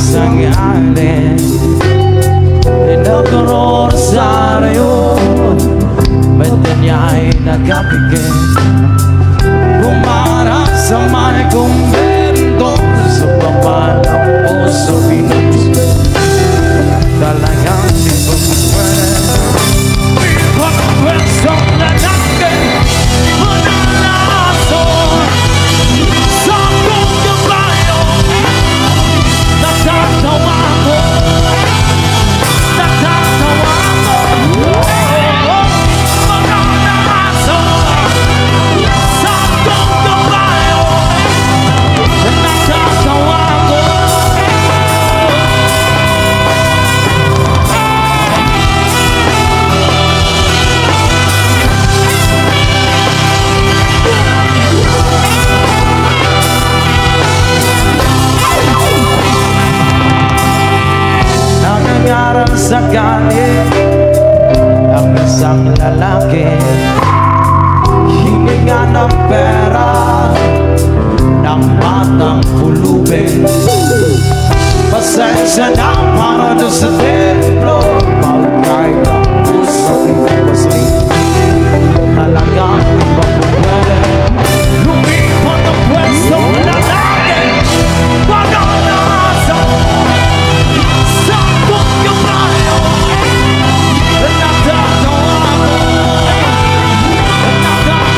sangyari Nagkaroon sa rayo ba't kanya'y nagkapigil Kumara sa may kumbento sa baba ng puso Pinas talagang di pa pwede Ikot ang pwestong lalaki mananaso sa kong kabayo natatawa ko mananaso sa kong kabayo natatawa ko Nangangaral sa galit ang isang lalaki hininga ng pera ng batang pulubin pasensya na para doon sa templo pagkay ng puso pinipasli talagang ipagpupwede lumipat ang pwesto lalaki mananaso sa kong kabayo natatawa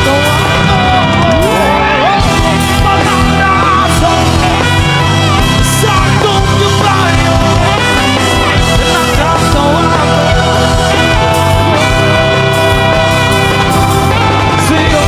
ko mananaso sa kong kabayo natatawa ko sa'yo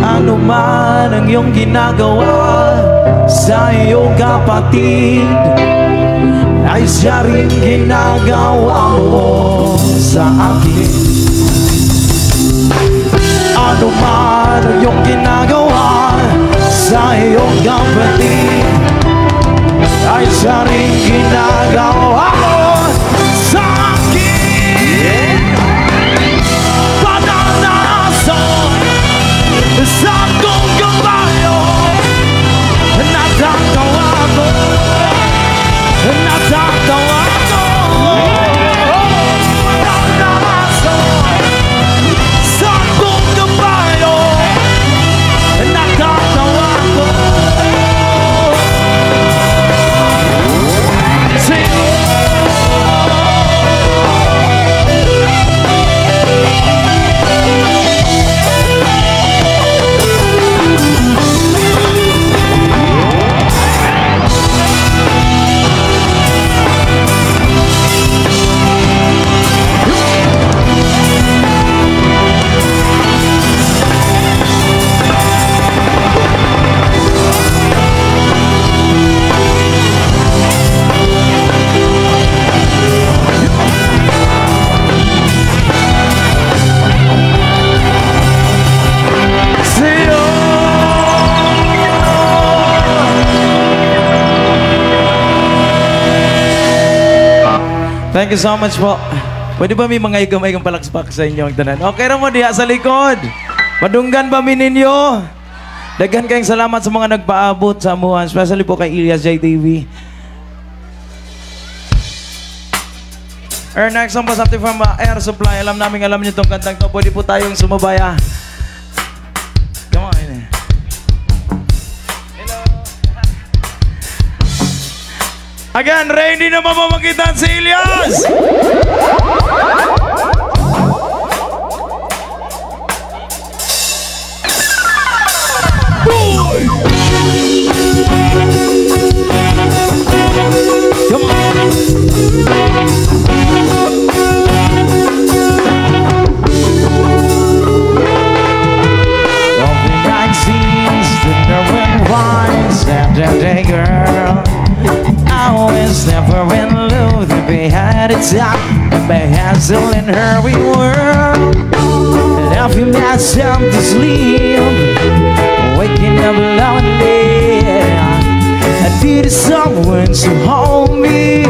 Ano man ang iyong ginagawa sa iyong kapatid ay siya rin ginagawa mo sa akin. Ano man ang iyong ginagawa sa iyong kapatid ay siya rin ginagawa mo sa akin. Mananaso sa kong kabayo natatawa ko natatawa ko mananaso sa kong kabayo natatawa ko sa'yo Thank you so much po. Pwede ba may mga igamay kang palakspak sa inyo ang tanan? Okay ra mo diha sa likod. Madunggan ba mi ninyo? Daghan kayong salamat sa mga nagpaabot sa amuhan, especially po kay Elias JTV. Our next song was after from Air Supply. Alam niyo itong kantang to. Pwede po tayong sumabaya. Come on. Hello. Again, ready na mamamagitan si Elias! Come on! Saturday girl, I was never in love to be at the top, and by hustling her we were had time to sleep, waking up lonely. I needed someone to hold me.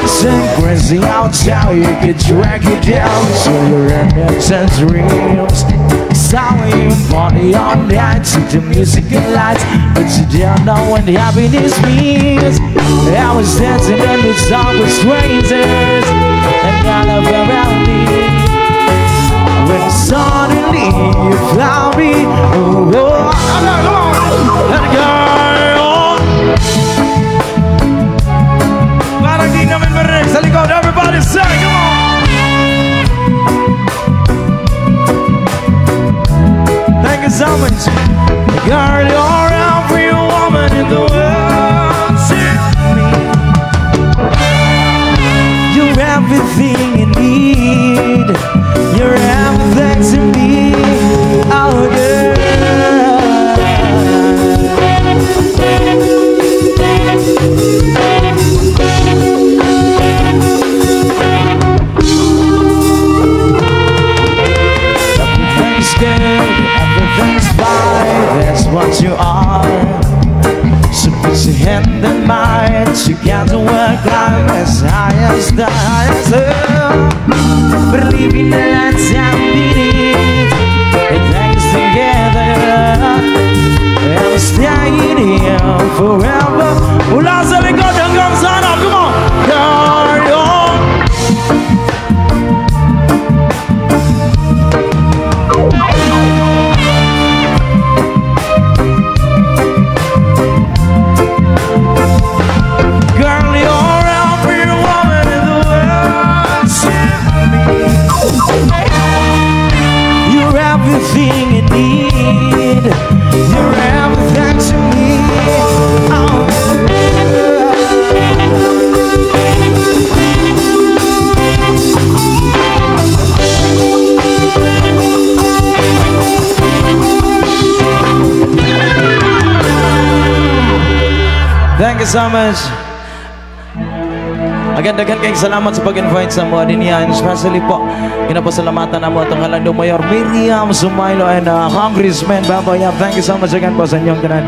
It's crazy how down you can drag you down to your innocent dreams. Sawing money all night to the music and lights, but you don't know what happiness means. I was dancing in the song with strangers and none of around me. When suddenly you found me, oh, come on, let it go. Parang di namin marinig sa likod. Everybody say, come on. Thank you so much. Girl, you're every woman in the world to me. You're everything you need. You're everything to me. Oh, girl. Everything's good, everything's fine. That's what you are. So put your hand in mine. Together we're climb as high as the highest hill. Believing that I'm beating and things together. I'm staying here forever. Mula sa likod hanggang sa harap. Come on! Girl, you're every woman in the world to me. You're everything you need. You're everything to me. Oh, thank you so much. Agad-agad kayong salamat sa pag-invite sa mga din yan. Especially po, ginapasalamatan na mo itong Halandong Mayor Miriam Sumailo and Congressman Babayab. Thank you so much again po sa inyong kanan.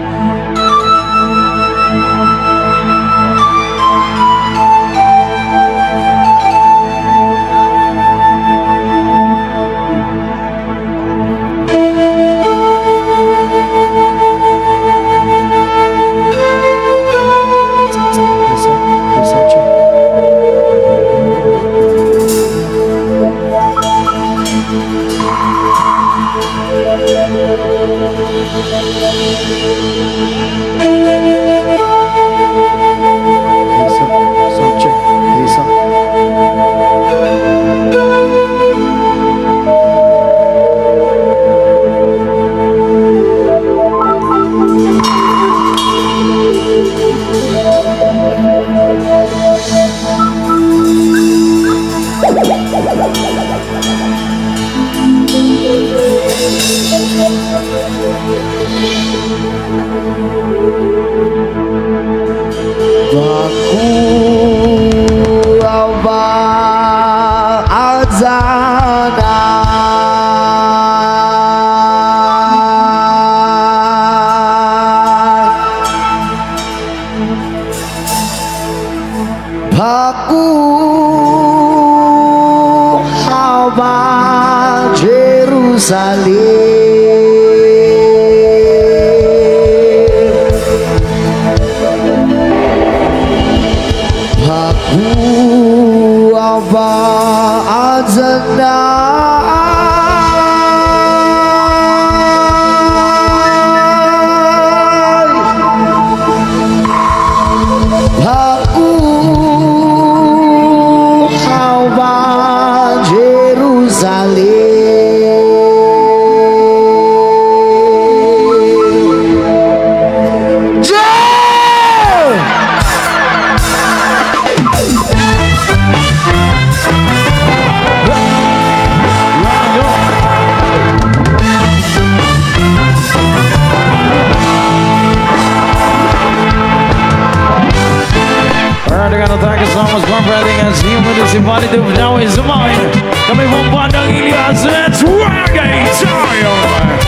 Municipality of Dawit sa mine. Kami pong bandang Ilyas, it's reggae time!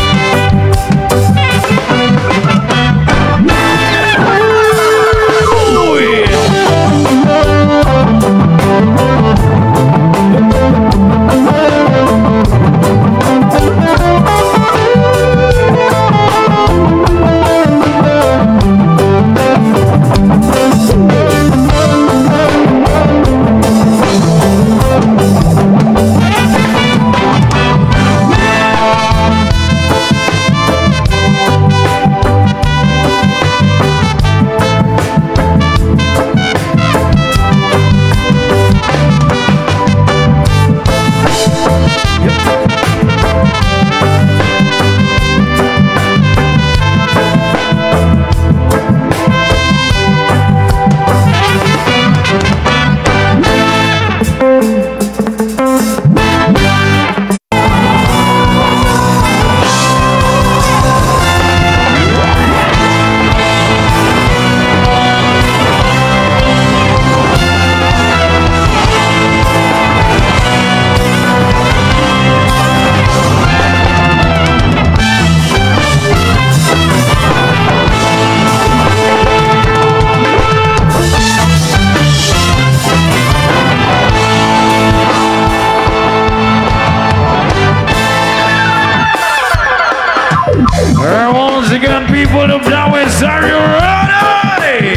Once again, people of Dawit, are you ready?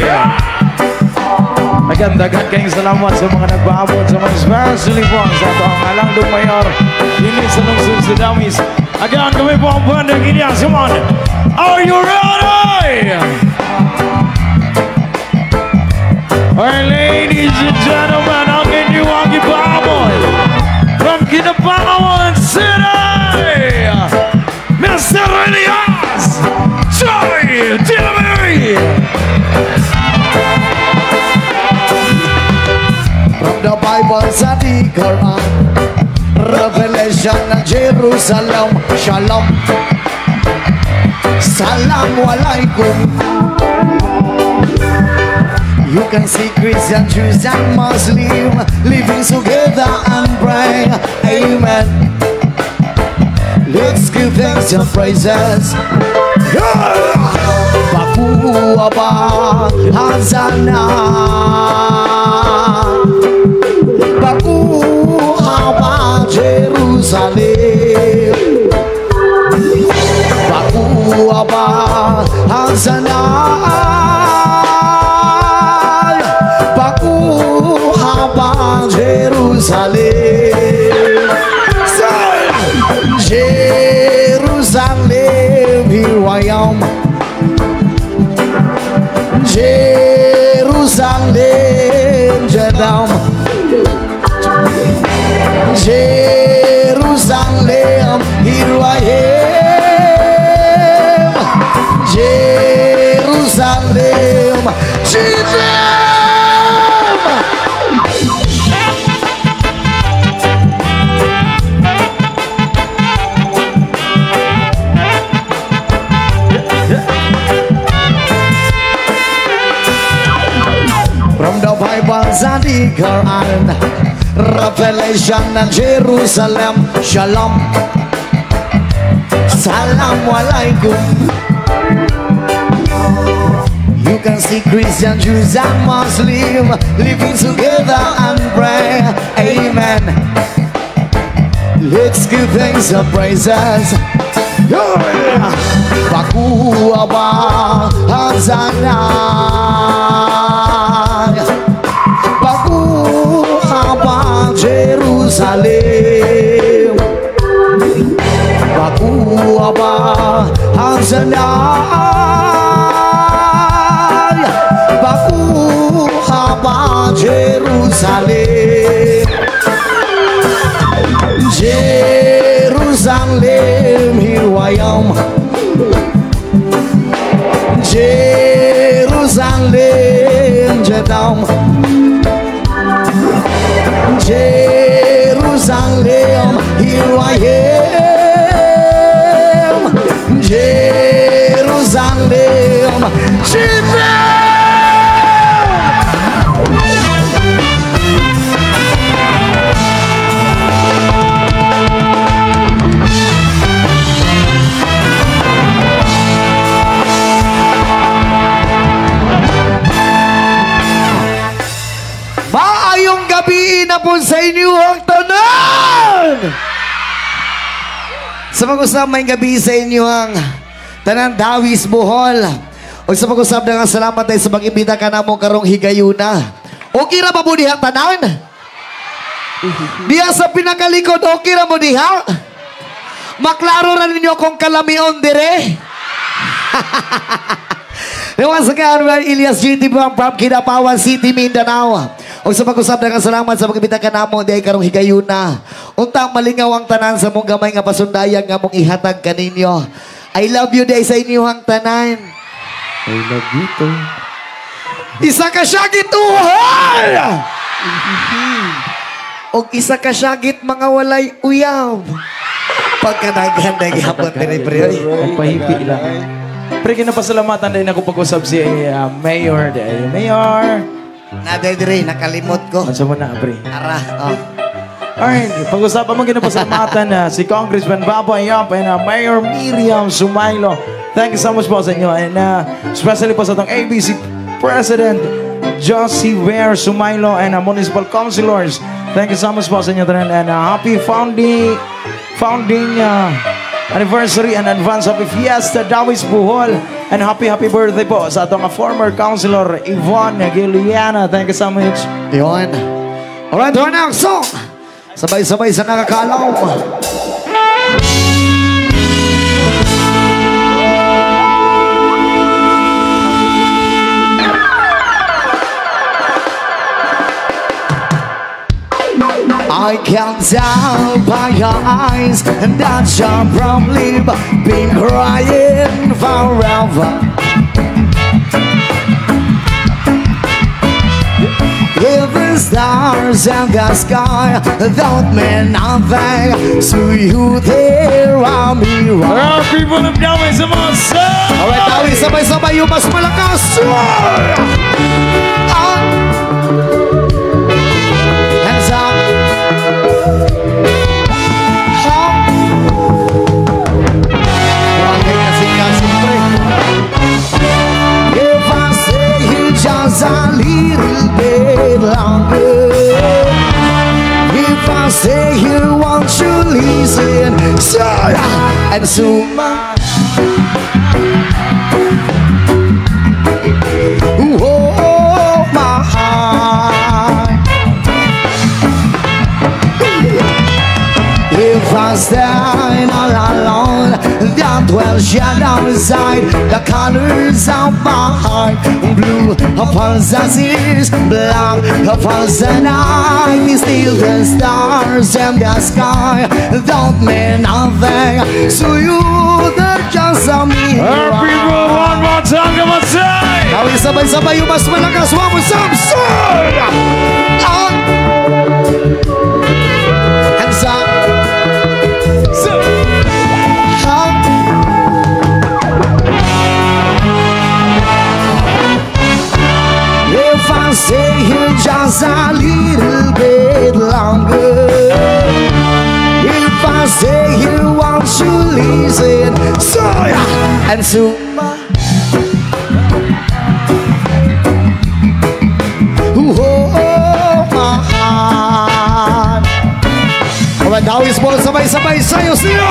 Dagan kayong salamat sa mga nagpaabot sa mga especially po sa ito ang Alandong Mayor hindi sa lungsod sa Dawit. Again, kami po ang bandang Ilyas. Come on! Are you ready? Alright, ladies and gentlemen, ang inyong ipaabot from Kinabalan City, Mr. Ilyas Joy Dillamy! From the Bible sa di Quran, Revelation ng Jerusalem, Shalom, Salamu Alaikum. You can see Christian, Jews and Muslim living together and pray, Amen. Let's give thanks and praises. Baku Abba Hazana, Baku Abba Jerusalem, Baku Abba Hazana, Baku Abba Jerusalem. Jerusalem, here I am. Jerusalem, Jedam. Jerusalem, here I am. Jerusalem, Jedam. From the Bible and the Quran, Revelation and Jerusalem, Shalom, Salamu Alaikum. You can see Christian, Jews and Muslim living together and pray, Amen. Let's give thanks and praises. Baku Abba Hazana, Baku Abba Jerusalem, Baku Abba Hazana, Baku Abba Jerusalem. Jerusalem, here I am. Jerusalem, Jedam. Jerusalem, here I am. Jerusalem, Jedam. inyong tanan! Sa pag-usap may gabi sa inyong tanan Dawis Bohol. O sa pag-usap na nga salamat tayo sa mag-imbita ka na mo karong higayuna. Okay ra ba mo diha tanan? Diha sa pinakalikod, okay ra mo diha? Maklaro ra ninyo kung kalamion dire. Once again, we're Elias GT from Kidapawan City, Mindanao. O sa pag-usap na nga salamat sa mag-imbita ka na mo diha karong higayuna. Untang malingaw ang tanan sa mong gamay nga pasundayag nga mong ihatag kaninyo. I love you day sa inyong tanan. I love you too. Isa ka syagit uhol! O isa ka syagit mga walay uyaw. Pagkanaganda gihapon dire pre. Ang pahipi lang. Pre, kinapasalamatan din ako pag-usap si Mayor. Mayor! Naday dire, nakalimot ko. Ano mo na, pre? Ara, oh. Alright, pag-usapan mo kinapasalamatan si Congressman Baboy Yap and Mayor Miriam Sumailo. Thank you so much po sa inyo. And especially po sa itong ABC President Josie Ware Sumailo and Municipal Councilors. Thank you so much po sa inyo. And happy founding anniversary and advance happy fiesta Dawis Bohol. And happy birthday po sa itong former Councilor Yvonne Giliana. Thank you so much. Yun. Alright, turn out song. Sabay-sabay sa nakakalaw. I can tell by your eyes that you're probably been crying forever. If the stars and the sky don't mean nothing to you, there are me right. There are people of Dawis sa mga sir! Alright, Dawis, sabay-sabay yung mas malakas. Hands up. If I say you just a little bit longer, if I say you want to listen, so and so much. Oh, my heart. If I stand all alone, that will shine outside the colors of my heart. Blue upon the seas, black upon the night. Still the stars and the sky don't mean nothing. So you, they're just a me. People, one more time, come on, say! Kami sabay-sabay yung mas malakas. One more time, sir! Hands up. If I stay here just a little bit longer, if I stay here, won't you listen? So and so my heart. Alright, Dawis Bohol, sabay-sabay sa'yo, sino?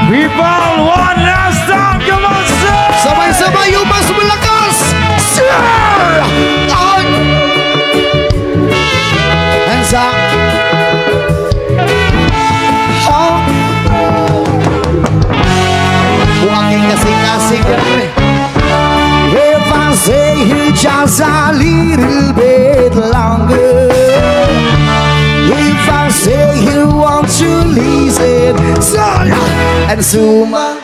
People, one last time, come on, sir! Sabay-sabay yung mas malakas! Sir! Hands up! Buhangin kasing-kasing If I say you just a little bit longer, if I say you want to listen, so and so much.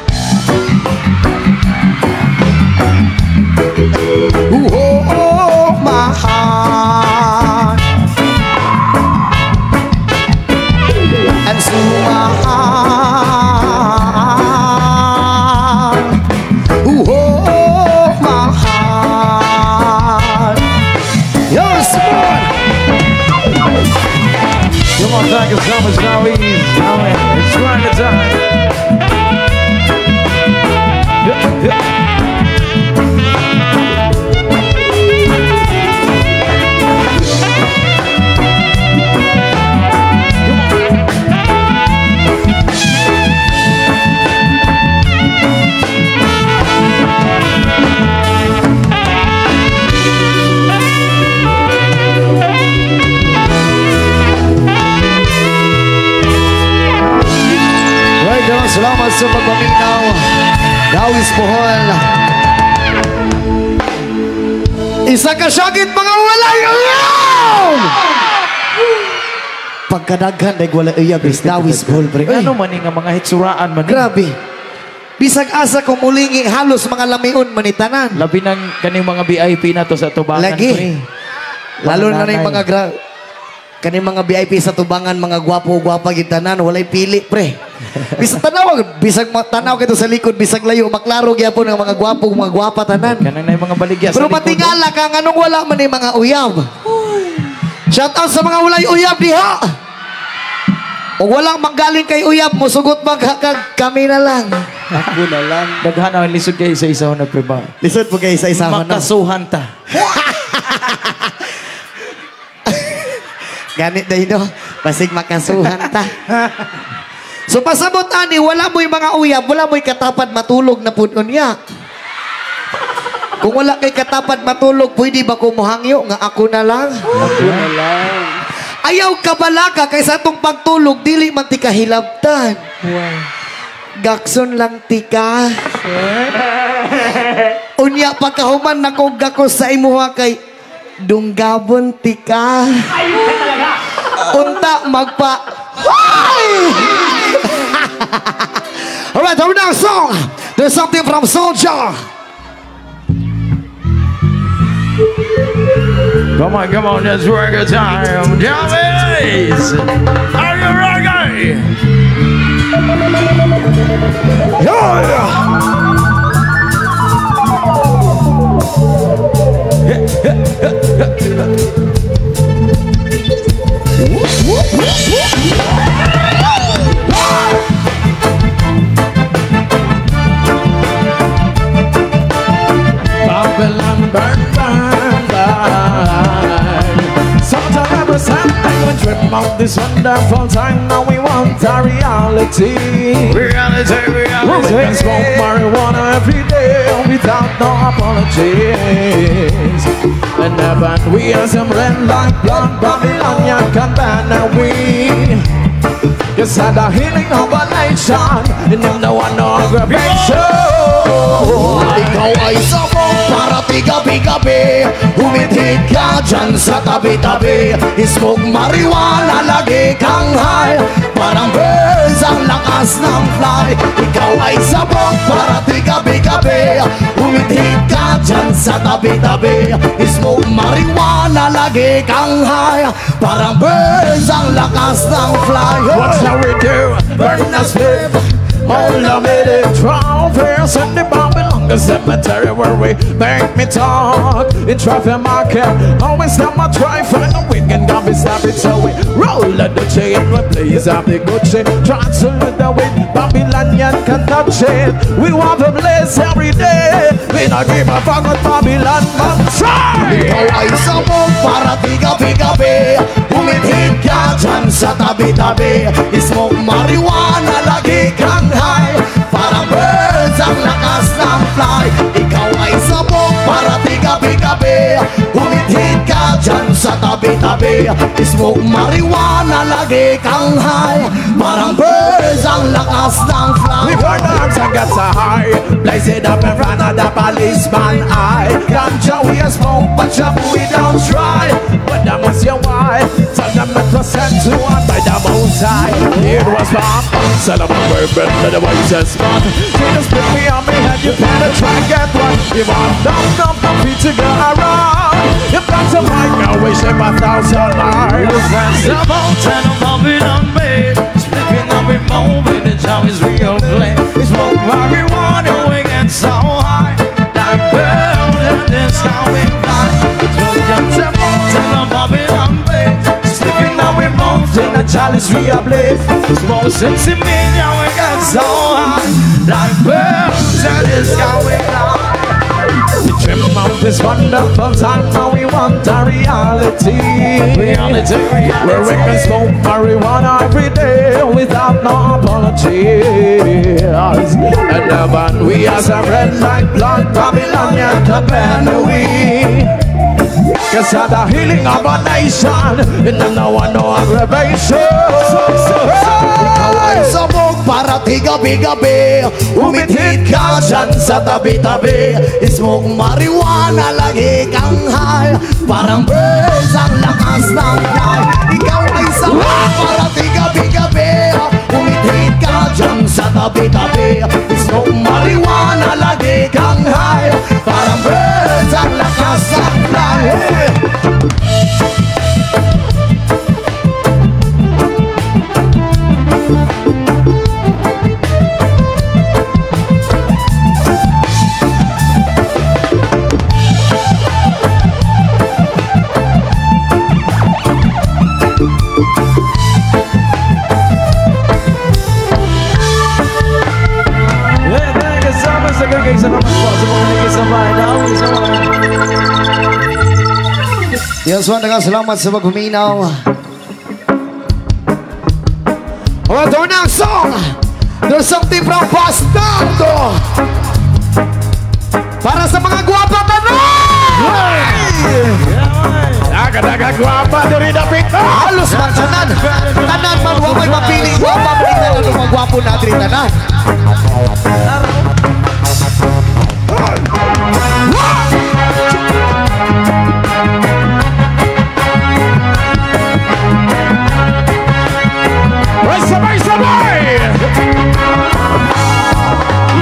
Oh, my heart. And so my heart. Oh, my heart. Come on, thank you so much, Maurice. It's grind time. Yeah, yeah. Salamat sa pagpaminaw. Dawis Bohol. Isa ka syagit mga walay uyab! Pagkadaghan dahil wala uyab is Dawis Bohol. Ano man nga mga hitsuraan man? Grabe. Bisag asa kung mulingi halos mga lamiun manitanan. Labi ng kaning mga VIP na to sa tubangan. Lagi. Pre. Lalo na yung mga kaning mga VIP sa tubangan, mga gwapo-gwapa gitanan, walay pili, pre. Bisag tanaw kito sa likod, bisag layo, maklaro gyapon ng mga gwapo, mga gwapa tanan. Kanang na yung mga baligya sa pero likod. Pero matingala ka, anong wala man yung mga uyab. Shout out sa mga walay uyab diha. O walang manggaling kay uyab mo, sugot kami na lang. Ako na lang. Daghan ang lisod kayo sa isaw na pre ba? Lisod po kayo sa isahan na. Makasuhan ta. Ganit na yun, basig makasuhan ta. So pasabot ani, wala mo'y mga uyab, wala mo'y katapad matulog na punon niya. Kung wala kay katapad matulog, pwede ba kumuhangyo nga ako na lang? Ako na lang. Ayaw kabalaka kaysa itong pagtulog, dili man tika hilabtan. Wow. Gakson lang tika. Unya pagkahuman na kong gakos sa imuha kay Dunggabon tika. Unta magpa. Alright, our next song. There's something from Soldier. Come on, it's reggae time. Javis! Are you ready? Yeah! Babylon burn, burn, burn. Sometimes every Sunday we dream of this wonderful time. Now we want a reality. Reality. We smoke marijuana every day without no apologies. And heaven we are some land like blood, Babylonian can ban we. Just had a healing of a nation, and no one no aggravation. Ikaw ay sabong para tigabi-gabi, humithit ka dyan sa tabi-tabi. Smoke marijuana, lagi kang high, parang birds ang lakas ng fly. Ikaw ay sabong para tigabi-gabi, humithit ka dyan sa tabi-tabi. Smoke marijuana, lagi kang high, parang birds ang lakas ng fly. What shall we do? Burn us flip. All the minute travels in the Babylon cemetery where we make me talk. In traffic market, always time I try find a weekend got me stop it. So we roll at the chain, we blaze up the good shit. Transfer the wind, Babylonian can touch it. We want to blaze every day. We not give a fuck with Babylon, but try. Ikaw ay sabong para tigabi-gabi, humithit ka dyan sa tabi-tabi. Smoke marijuana, lagi kang high, parang birds ang lakas ng fly. Ikaw ay sabong para tigabi-gabi, humithit ka dyan sa tabi-tabi. Smoke marijuana, lagi kang high, parang birds ang lakas ng fly. We burn arms and get so high, blaze it up in front of the policeman eye. Ganja we a smoke, but jump we don't try. But that was your wife, tell them it was sent to us by the Most High. It was pop, Solomon were bred to the wisest man. Jesus put me on me head, you better try and get one. You want dumb feet to go around. If that's a mic, I wish him 1,000 lives. That's the mountain of Babylon Bay. Speaking of it, moving, it's how it's real play. We smoke marijuana, we get so high. Like birds, and that's how we fly. So just a mountain of Babylon Bay. Speaking of it, mountain, it's chalice we uplift. Small sense in me, now we got so high, like birds in the sky we fly. We dream of this wonderful time, now we want a reality. Where we can smoke marijuana every day without no apologies. And the band we as a red like blood, Babylonian to bend we. Cause of the healing of a nation, and then no one no aggravation. Ikaw ay sabog para tigabi-gabi, umitit ka dyan sa tabi-tabi. Smoke marijuana, lagi kang high, parang birds ang lakas ng fly. Ikaw ay sabog para tigabi-gabi, umitit ka dyan sa tabi-tabi. Smoke marijuana, lagi kang high, parang birds ang lakas ng fly. Yes, salamat sa paghuminaw. O, ito na ang song. There's something from Bastardo. Para sa mga guwapa tanong. Agad-agad guwapa dari dapit. Halos man tanan. Tanan man huwag may mapiling guwapa. Pinita na mga guwapo natin tanan. Sabay!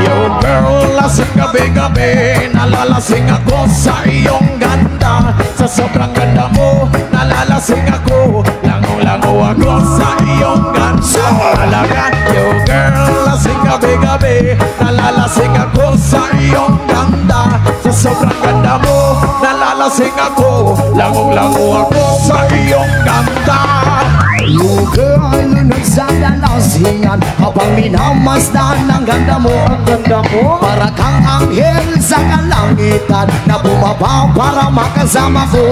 Yo girl, lasing gabi-gabi, nalalasing ako sa iyong ganda. Sa sobrang ganda mo, nalalasing ako, lango-lango ako sa iyong ganda. Talaga, yo girl, lasing gabi-gabi, nalalasing ako sa iyong ganda. Sa sobrang ganda mo, nalalasing ako, lango-lango ako sa iyong ganda. You girl, lunod sa lalasingan, habang minamasdan ang ganda mo. Ang ganda mo, para kang anghel sa kalangitan, na bumaba para makasama ko.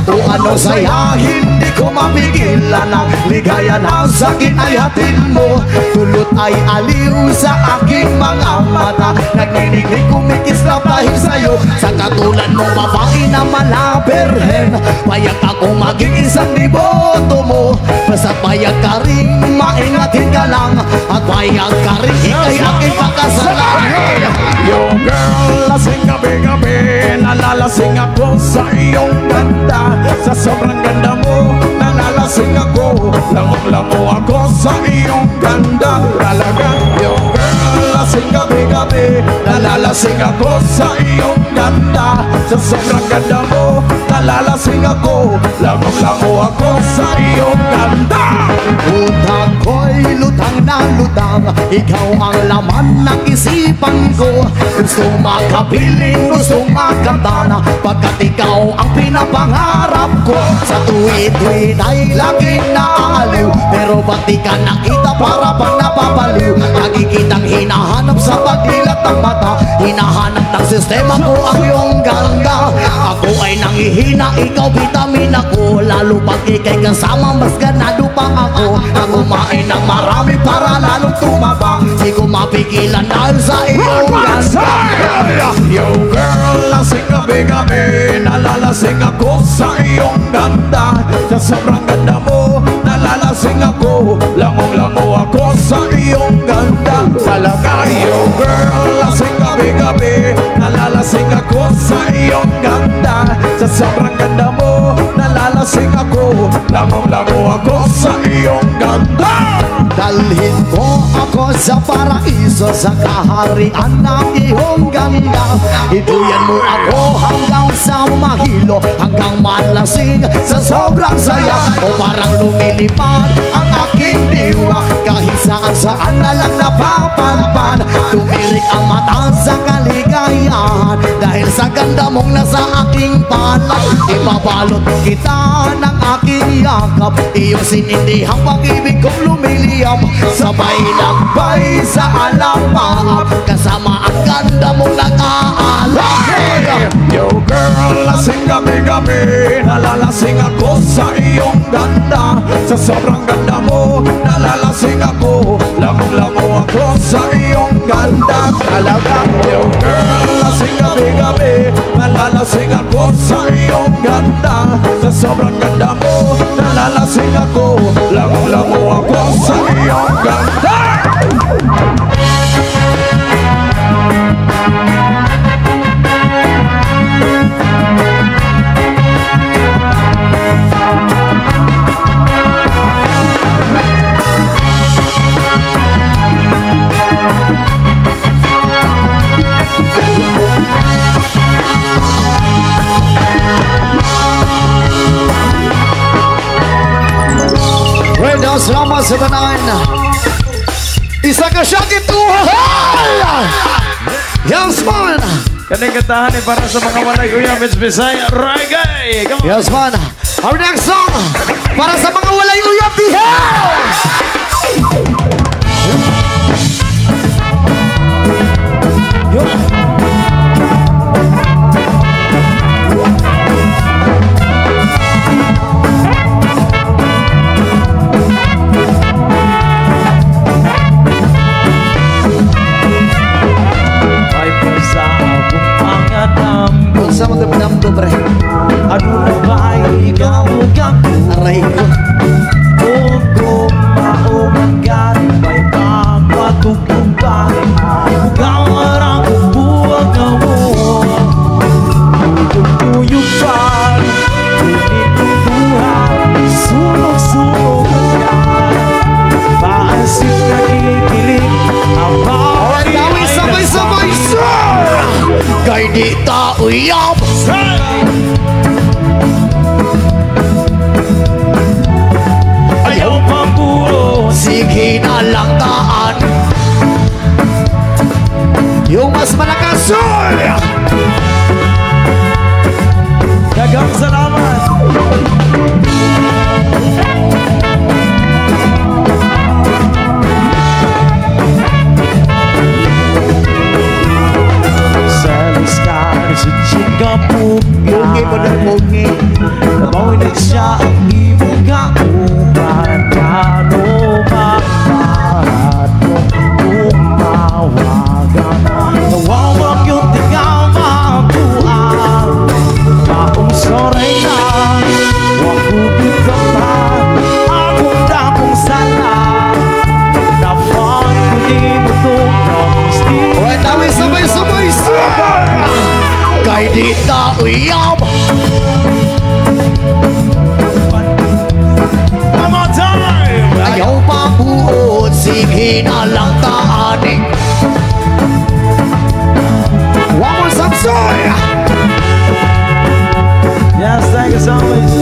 Kung ano saya, hindi ko mapigilan, ang ligaya ng sakit ay hatid mo. Tulot ay aliw sa aking mga mata, nagninig kumikislap dahil sa'yo. Sa katulad mong babae na malaberhen, payag ako maging isang liboto mo. Basta't payag ka rin, maingatin ka lang, at payag ka rin, ikay aking pakasalan. Yo girl, lasing gabi-gabi, nalalasing ako sa iyong ganda. Sa sobrang ganda mo, nalalasing ako, lango-lango ako sa iyong ganda. Talaga, yo girl, lasing gabi-gabi, nalalasing ako sa iyong ganda. Sa sobrang ganda mo, nalalasing ako, lango-lango ako sa iyong ganda. Utak ko'y lutang na lutang, ikaw ang laman ng isipan ko. Gusto makapiling, gusto makantana, pagkat ikaw ang pinapangarap ko. Sa tuwid-tuwid ay laging naaaliw, pero ba't di ka nakita para pang napapaliw? Lagi kitang hinahanap sa pagdilat ng mata, hinahanap ng sistema ko ang iyong ganda. Ako ay nangihina, ikaw vitamin ako, lalo pag ikay kasama mas ganado pa ako. Kumain ng marami para lalong tumabang, di ko mapigilan dahil sa iyong ganda. Yo girl, lasing gabi-gabi, nalalasing ako sa iyong ganda. Sa sobrang ganda mo, nalalasing ako, lango-lango ako sa iyong ganda. Talaga, yo girl, lasing gabi-gabi, nalalasing ako sa iyong ganda. Sa sobrang ganda mo, nalalasing ako, lango-lango ako sa iyong ganda. Dalhin mo ako sa paraiso, sa kaharian ng iyong ganda. Ituyan mo ako hanggang sa mahilo, hanggang malasing sa sobrang saya. O parang lumilipad ang aking diwa kahit saan na lang napapanpan. Tumirik ang mata sa kaligayahan dahil sa ganda mong nasa aking palad. Ipabalot kita ng aking yakap, iyong sinindihang pag-ibig kong lumiliyam. Sabay lakbay sa alapaap, kasama ang ganda mong nag-aalala. Yo girl, lasing gabi-gabi, nalalasing ako sa iyong ganda. Sa sobrang ganda mo, nalalasing ako, lamang-lamo ako sa iyong ganda. Talagang yo girl, lasing gabi-gabi, nalalasing ako sa iyong ganda. Sa sobrang ganda mo, nalalasing ako, lamang-lamo ako sa iyong ganda. Well, selamat sa tanan. Isa ka siya gituhal. Yes, man. Kaning katahan ay para sa mga walay Kuya Miss Bisaya Reggae. Come on. Yes, man. Our next song para sa mga walay uyab diha. Yo. Ay pasa akong pangadam. Sa mga damdam pre. Ano na ba ikaw ako? Aray ko. Kung maumagat may pagpatugtugay, hugawarang buwag mo. Tuyog pa, tinituduhan, sunog-sunog yan. Paasip na kikilig, ang bawat Dawin sabay-sabay, sir. Kay di ta uyab. ayaw pang buo. Sige na lang taan. Yung mas malakas, sir. Dagang salamat. Sa liskar sa chika Bungi mo ng bungi. Nabawi na siya ang imong kauman. Paano magpahat mo kung mawagan? Nawawag yung tingaw mabuang. Taong soray na, wakubit ka pa. Akong dakong sala, napag ko di mo itong kamusti. Well, dawin sabay-sabay, sir. Kay di ta uyab. One more time! Ayaw pa buod, sige na lang taaning. One more time, sir. Yes, thank you so much.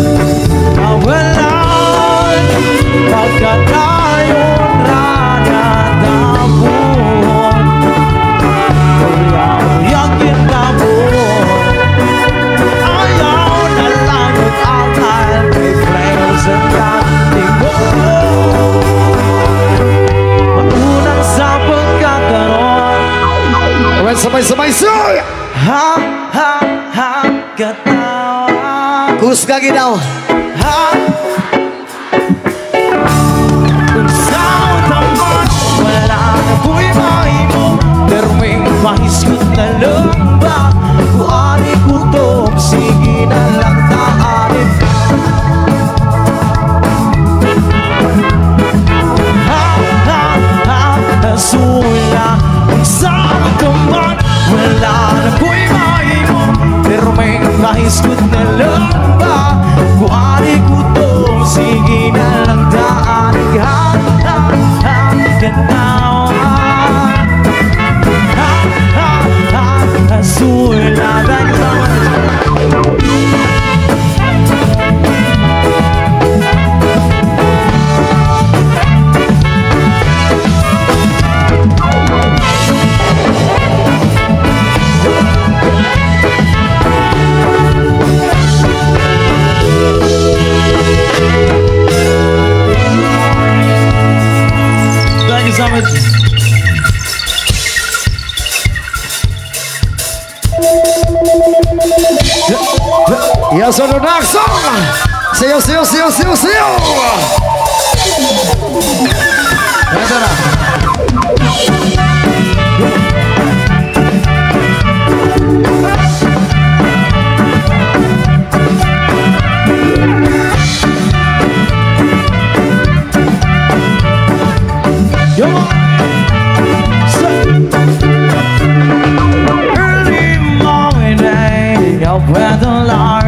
Mawalan pagkat tayong nanatapon. Uyak-uyakin ka mo. Ayaw na lang yung akal. May prayers at dating mo. Maunang sa pagkakaroon. Alright, sabay-sabay, sir. Ha, ha, ha, katawa. Kusga ginaw. Ha? Kung saan naman wala na ko'y mahimo, pero may mahiskot na lamba. Kuhani ko to, sige na lang taanin. Ha, ha, ha, nasula. Kung saan naman wala na ko'y mahimo, pero may mahiskot na lamba. Kuhani ko to, sige na lang taanin. Ha, ha, ha, ganawa. Ha, ha, ha, Maxon! Sayo, sayo, sayo, sayo, sayo! Ito na. Early morning, up with the alarm,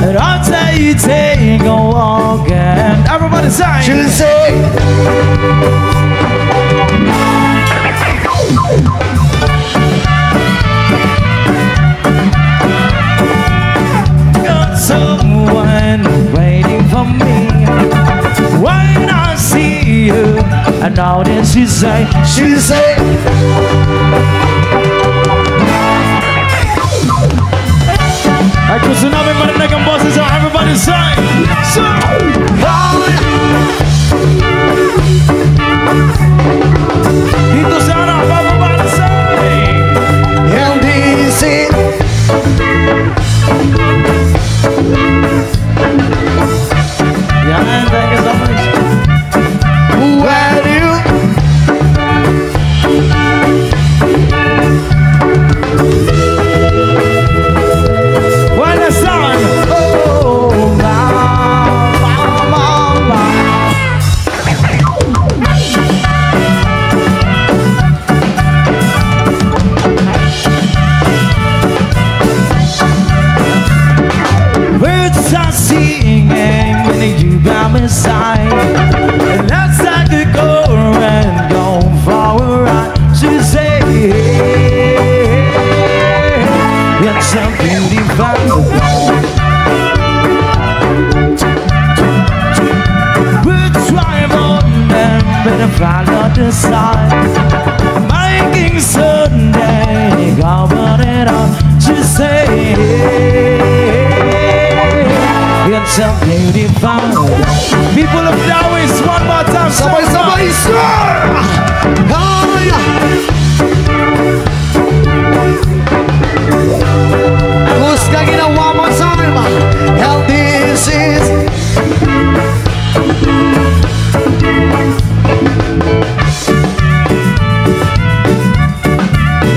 and I'll tell you take a walk, and everybody sing. She'll say, Got someone waiting for me. When I see you, I know that she'll say, Ay, gusto namin marinig ang boses, so everybody sing. So, dito sana, everybody sing. and this is Yan, thank you so much. where you Buena song. Oh, birds are singing when you by my side. And that's like a go and go for a ride. She say, it's so beautiful. We'll drive on them, but if I not decide, making Sunday, cover it up. She say, it's so beautiful. People of Dawis, one more time. sabay, sabay, sir! Kaya! Gusto ginawa mo sa akin ba? And this is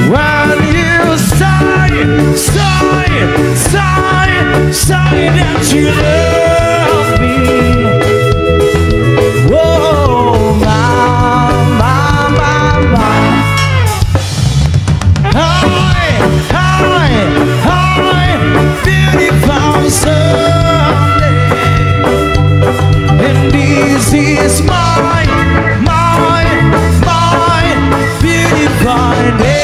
When you say that you love me. Whoa, my. Hi, beautiful Sunday. And this is my beautiful day.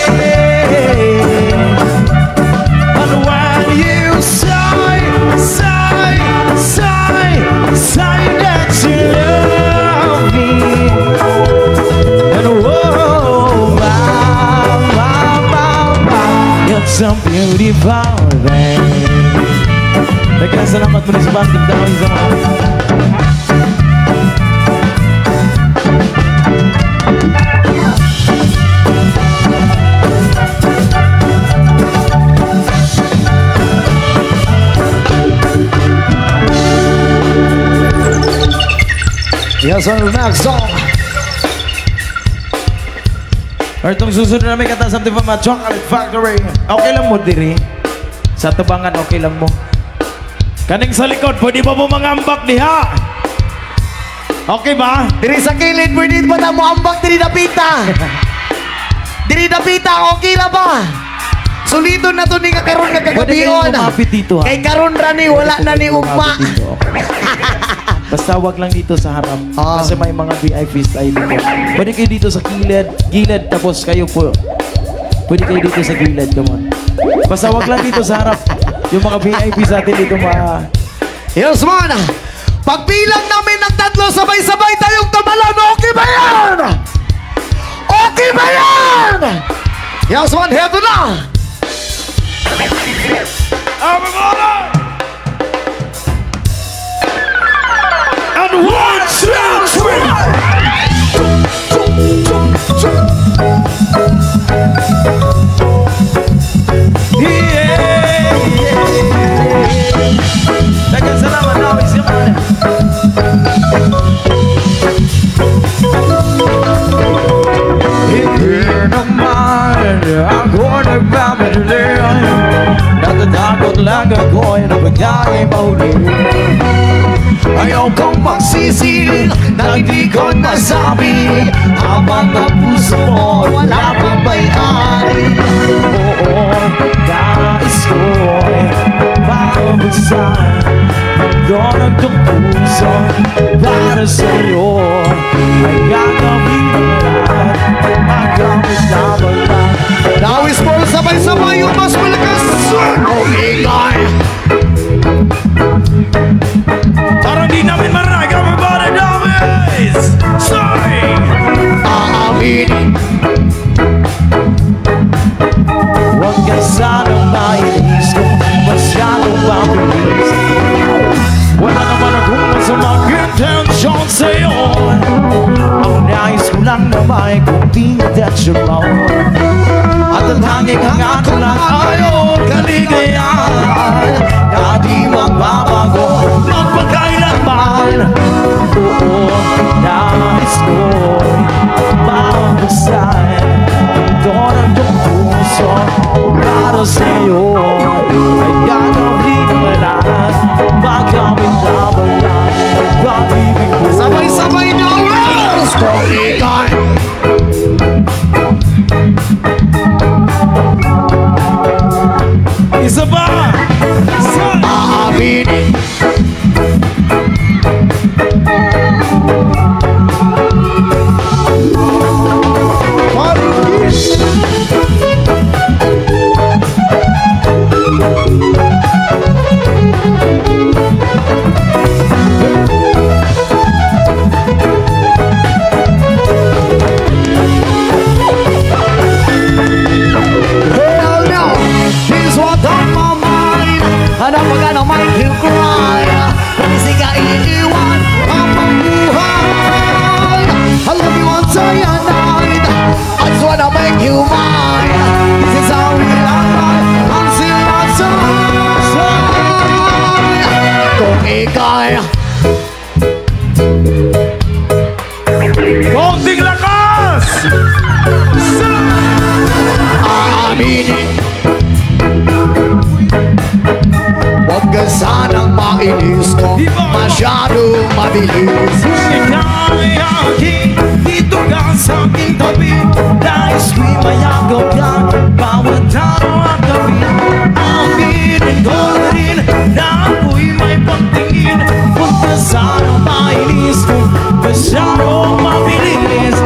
And when you say that you love me, and whoa, it's a beautiful day. Nagkasalamat mo rin sa bakit dahil sa mga yes, sir, next song. or itong susunod namin kata something from a chocolate factory. Okay lang mo diri. Sa tabangan, okay lang mo. Kaning sa likod, pwede pa mo mangambak diha. Okay ba? Diri sa kilid, pwede ba na mo ambak diri napita? Diri napita, okay na ba? Suliton na to ni kakaroon nga Pwede kayong kagabion. lumapit dito ha. Kay karon ra ni wala na ni ugma. Lumapit dito, okay. Basta wag lang dito sa harap. Ah. Kasi may mga VIPs tayo dito. Pwede kayo dito sa gilid, tapos kayo po. Pwede kayo dito sa gilid, come on. Basta wag lang dito sa harap. Yung mga VIPs natin dito Yes, man. Pagbilang namin ng tatlo, sabay-sabay tayong tumalon. Okay ba yan? Okay ba yan? Yes, man. Heto na. And 1, 2, 3. Yeah. Ayaw kong magsisi na hindi ko nasabi habang ang puso mo wala pang may-ari. Oo, nais ko'y mabuksan doon ang puso para sa'yo ay gagawin mo lahat magamit na balat. Now is for sabay-sabay yung mas malakas. Ingay. Parang di namin marinig ang mga damis. Sorry! Aaminin. Huwag ka sanang mainis kung masyadong mabilis. Wala naman akong masamang intensyon sa'yo. Ang nais ko lang na may kunting atensyon mo. At ang hanging hangat ko lang ayaw kaligayahan na di magbabago magpagkailanman. Oo, nais ko mabuksan doon ang iyong puso para sa'yo ay gagawin mo lahat magamit na balat ng pag-ibig ko. Sabay-sabay na Wells. Ingay. Isa ba? Aaminin. Hell no, this what on my mind. And I'm gonna make you cry. Kasi ka iiwan ang mabuhay. I love you until your night. I just wanna make you mine. This is how we live until our time. Kung ika'y Konting lakas! aaminin. Huwag ka sanang mainis kung masyadong mabilis. Ikaw ay aking dito ka sa aking tabi. Nais ko'y mayagaw ka bawat araw at gabi. Aminin ko na rin na ako'y may pagtingin. Huwag ka sanang mainis kung masyadong mabilis.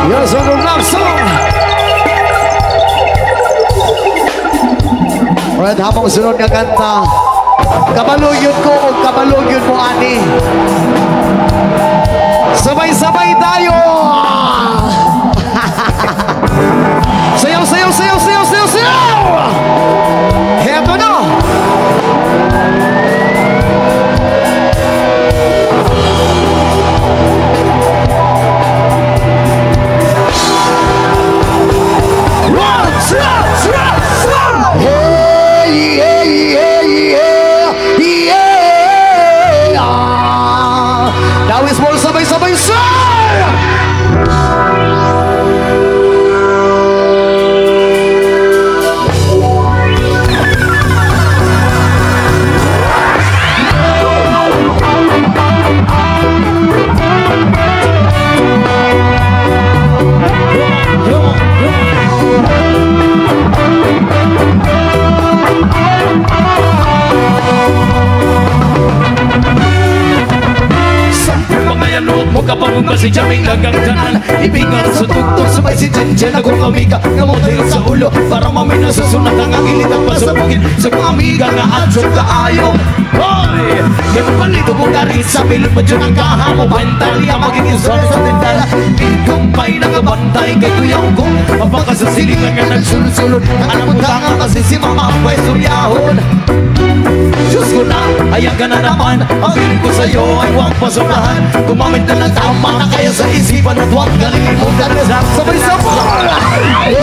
Yes, ang love song. Alright, habang sunod nga kanta, kabalugyon ko o kabalugyon mo, ani. Sabay-sabay tayo. Sayaw, sayaw, sayaw, sayaw, sayaw, sayaw. Heto na. Hey, hey, hey, yeah, yeah. Now is more sabay-sabay, sir. Mo kapag si Jaming lagang tanan. Ibigan sa tugtog sabay si Jen akong amiga kamote sa ulo para mamina sa sunat ang agilit ang pasabugin sa mga amiga nga adsok kaayo. Hoy! Di mo palito mo garit sa pilot mo dyan ang kahamo bantali ang magiging sol sa tindala. Ikumpay nakabantay kay kuyaw ko mapaka sa siling lang nga nagsulod-sulod. Alam mo tanga kasi si mama ang pwesto yahon. Diyos ko na, ayan ka na naman. Ang hiling ko sa'yo ay huwag pasunahan. Gumamit na ng tama na kaya sa isipan at huwag kalimutan. Sabay-sabay!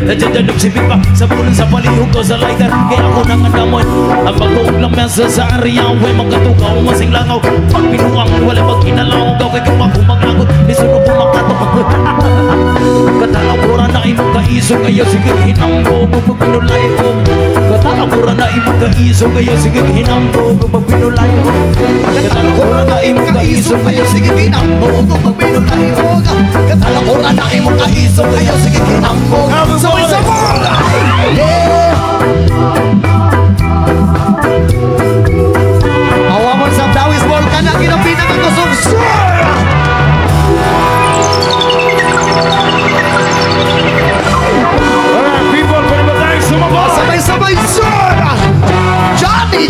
Nadadalog si Pipa sa bulan sa palihog ko sa lighter. Kaya ako nang andamoy ang pag-uog lang mesa sa area. Huwag magkatukaw, masing langaw. Pag pinuwang, wala magkinalaw. Gaw kay kumakong maglagot, nisunod pumakatok. Katalakura na imong kaiso, kaya sige hinambo. Pag pinulay ko katalakura na imong kaiso, kaya sige hinambo. Pag pinulay ko katalakura na imong kaiso, kaya sige hinambo. Pag pinulay ko katalakura na imong kaiso, kaya sige hinambo. Sabay-sabay! Yeah! Awaman sa Dawis Volcan ang kinapinang ang kusog. People, pwede ba tayo sumabay? Sabay-sabay, sir! Johnny!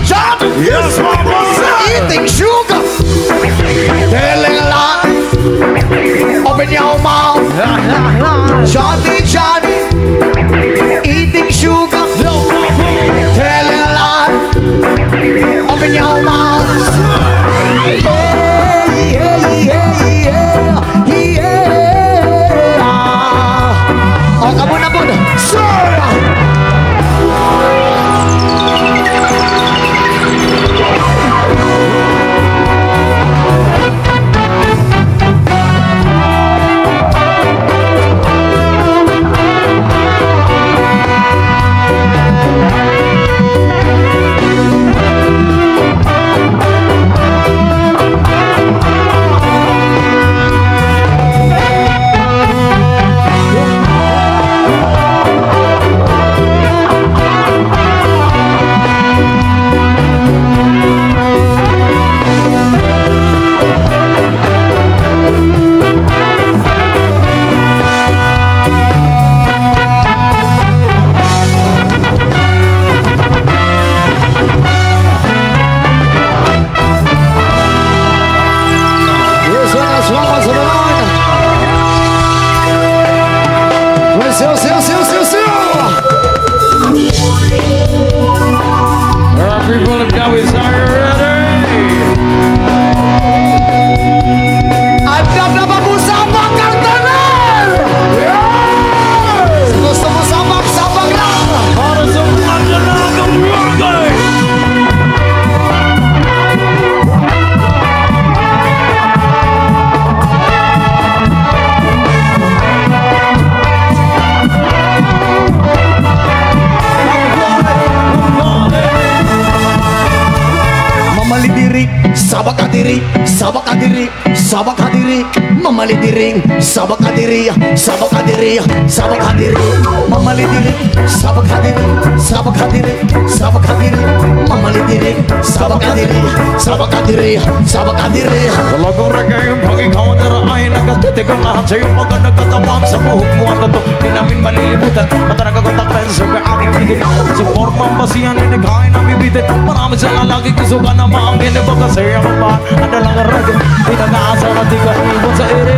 Yes, my brother! Eating sugar! Telling a lie! Open your mouth! Johnny! Eating sugar! Telling a lie! Open your mouth! Oh, kamu na po! Sir! People of Dawis, are you ready? Anda na ba mo sabak ang tanan? Gusto mo sabak lang? Para sa mga dalagang birthday! Mamalidiri, sabak kadiri, sabak kadiri, sabak kadiri, mamalidiring, sabak kadiri, sabak kadiri, sabak kadiri, mamalidiri, sabak kadiri, sabak kadiri, sabak kadiri, mamalidiring, sabak kadiri, sabak kadiri, sabak kadiri. Talagang reggae yung pag ikaw ay nagkatitig ang lahat sa'yo pagka nagtatawag sa buhok mo ang tato. Di namin malilimutan, mata nagkakontakten sa aking bigit. Sa formang basihan ay nagkain ang bibitin. Marami sa lalaki kusugan na maangin. Baka sa'yo ang ba, ang dalang reggae. Di nag-aasa na di ka ibon sa ere.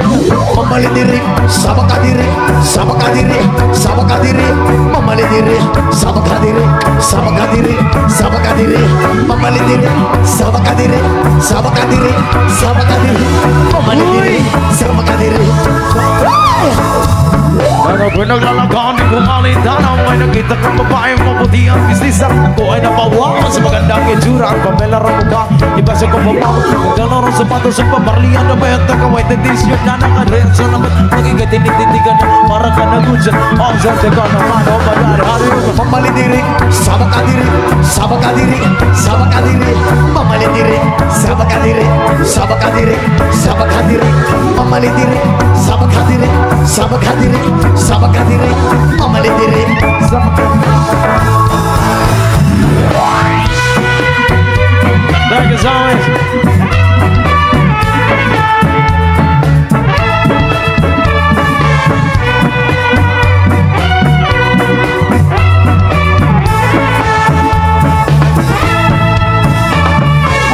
Mamalidiri, sabak kadiri, sabak kadiri, sabak kadiri, mamalidiri, sabak kadiri, sabak kadiri, sabak kadiri, mamalidiri, sabak kadiri, sabak kadiri, sabak kadiri, mamalidiri, sabak kadiri. Pero pinaglalakahan di kumalintanaw ay nakita kong babaeng mabuti ang bisnis ko ay napawakan sa magandang itsura ang pamela ra mukha iba sa kumabaw ang galorong sapatos sa pamarlihan na bayat na kaway tendisyon na nakareaksyon naman magiging tinititigan na para ka nagudyan ang sante ka naman o madari Mamalidiri, sabak kadiri, sabak kadiri, sabak kadiri, mamalidiri, sabak kadiri, sabak kadiri, sabak kadiri, mamalidiri, sabak kadiri, sabak kadiri, sabak kadiri, mamalidiri, sabak kadiri. Thank you so much.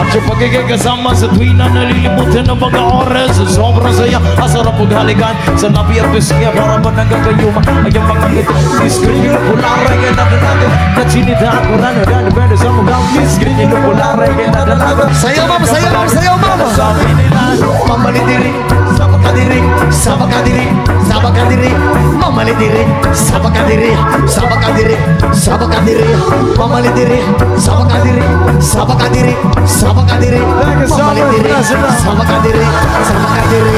At yung pagiging kasama sa tuwi na nalilimutan ng mga oras sa sobrang saya, asarap paghalikan sa labi at pisngi para ba nagkakayuma ay yung mga ngiti screen yung pularay kaya nadalaga na sinita ko na nadalibende sa mga screen yung pularay kaya nadalaga Sayaw ma'am, sayaw ma'am, sayaw ma'am. sabi nila Mamalidiri, sabak kadiri, sabak kadiri, sabak kadiri, mamali diri, sabak ka diri, sabak ka diri, sabak ka diri, mamali diri, sabak ka diri, sabak ka diri, sabak ka diri, mamali diri, sabak ka diri, sabak ka diri.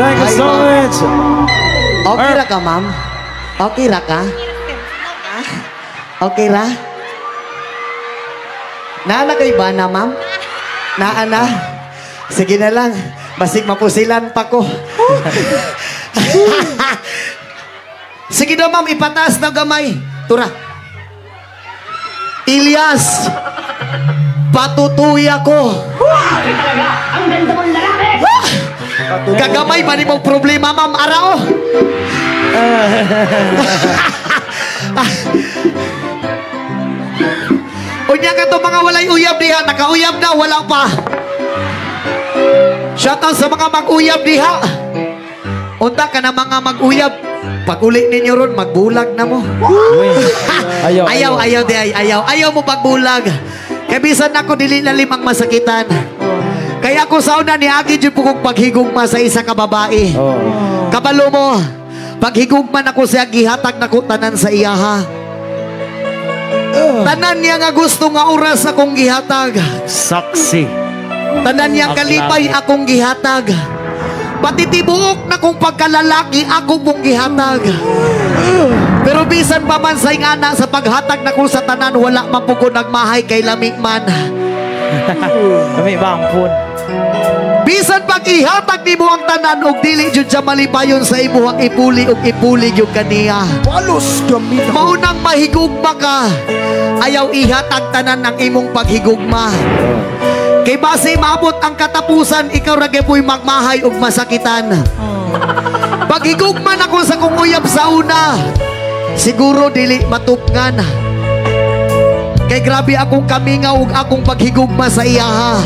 Thank you so much. Okay ra ka, ma'am? Okay ra ka? Okay ra? Naana kay ba na, ma'am? Naana? Sige na lang. Basig mapusilan pa ko. Sige na, ma'am. Ipataas na gamay. Tura. Ilyas. Patutuya ko. Ang ganda mong lalaki! Kagamay ba ni mong problema, ma'am? Arao. Unya ka to mga walay uyab diha. Nakauyab na, wala pa. Shoutout sa mga mag-uyab diha. Unta ka na mga mag-uyab. Pag uli ninyo ron, magbulag na mo. Ayaw mo pagbulag. Kaya bisan ako dili na limang masakitan. Kaya ako sauna ni Agi dyan po kong paghigugma sa isa ka babae. Kabalo mo, paghigugman ako siya, gihatag na ko tanan sa iyaha. Tanan niya nga gusto nga oras akong gihatag. Saksi. Tanan niya kalipay akong gihatag. Pati tibuok na kong pagkalalaki akong mong gihatag. Pero bisan pa man sa ingana sa paghatag na ko sa tanan, wala man po ko nagmahay kay lami man. Kami bang phone? Bisan pag ihatag ni mo ang tanan og dili jud sa malipayon sa imuhang ipuli og ipuli yung kaniya. Palos kami na. Maunang mahigugma ka, ayaw ihatag tanan ng imong paghigugma. Kay base maabot ang katapusan, ikaw ra gyud magmahay og masakitan. Paghigugman ako sa kong uyab sa una, siguro dili matupngan. Kay grabe akong kamingaw og akong paghigugma sa iyaha.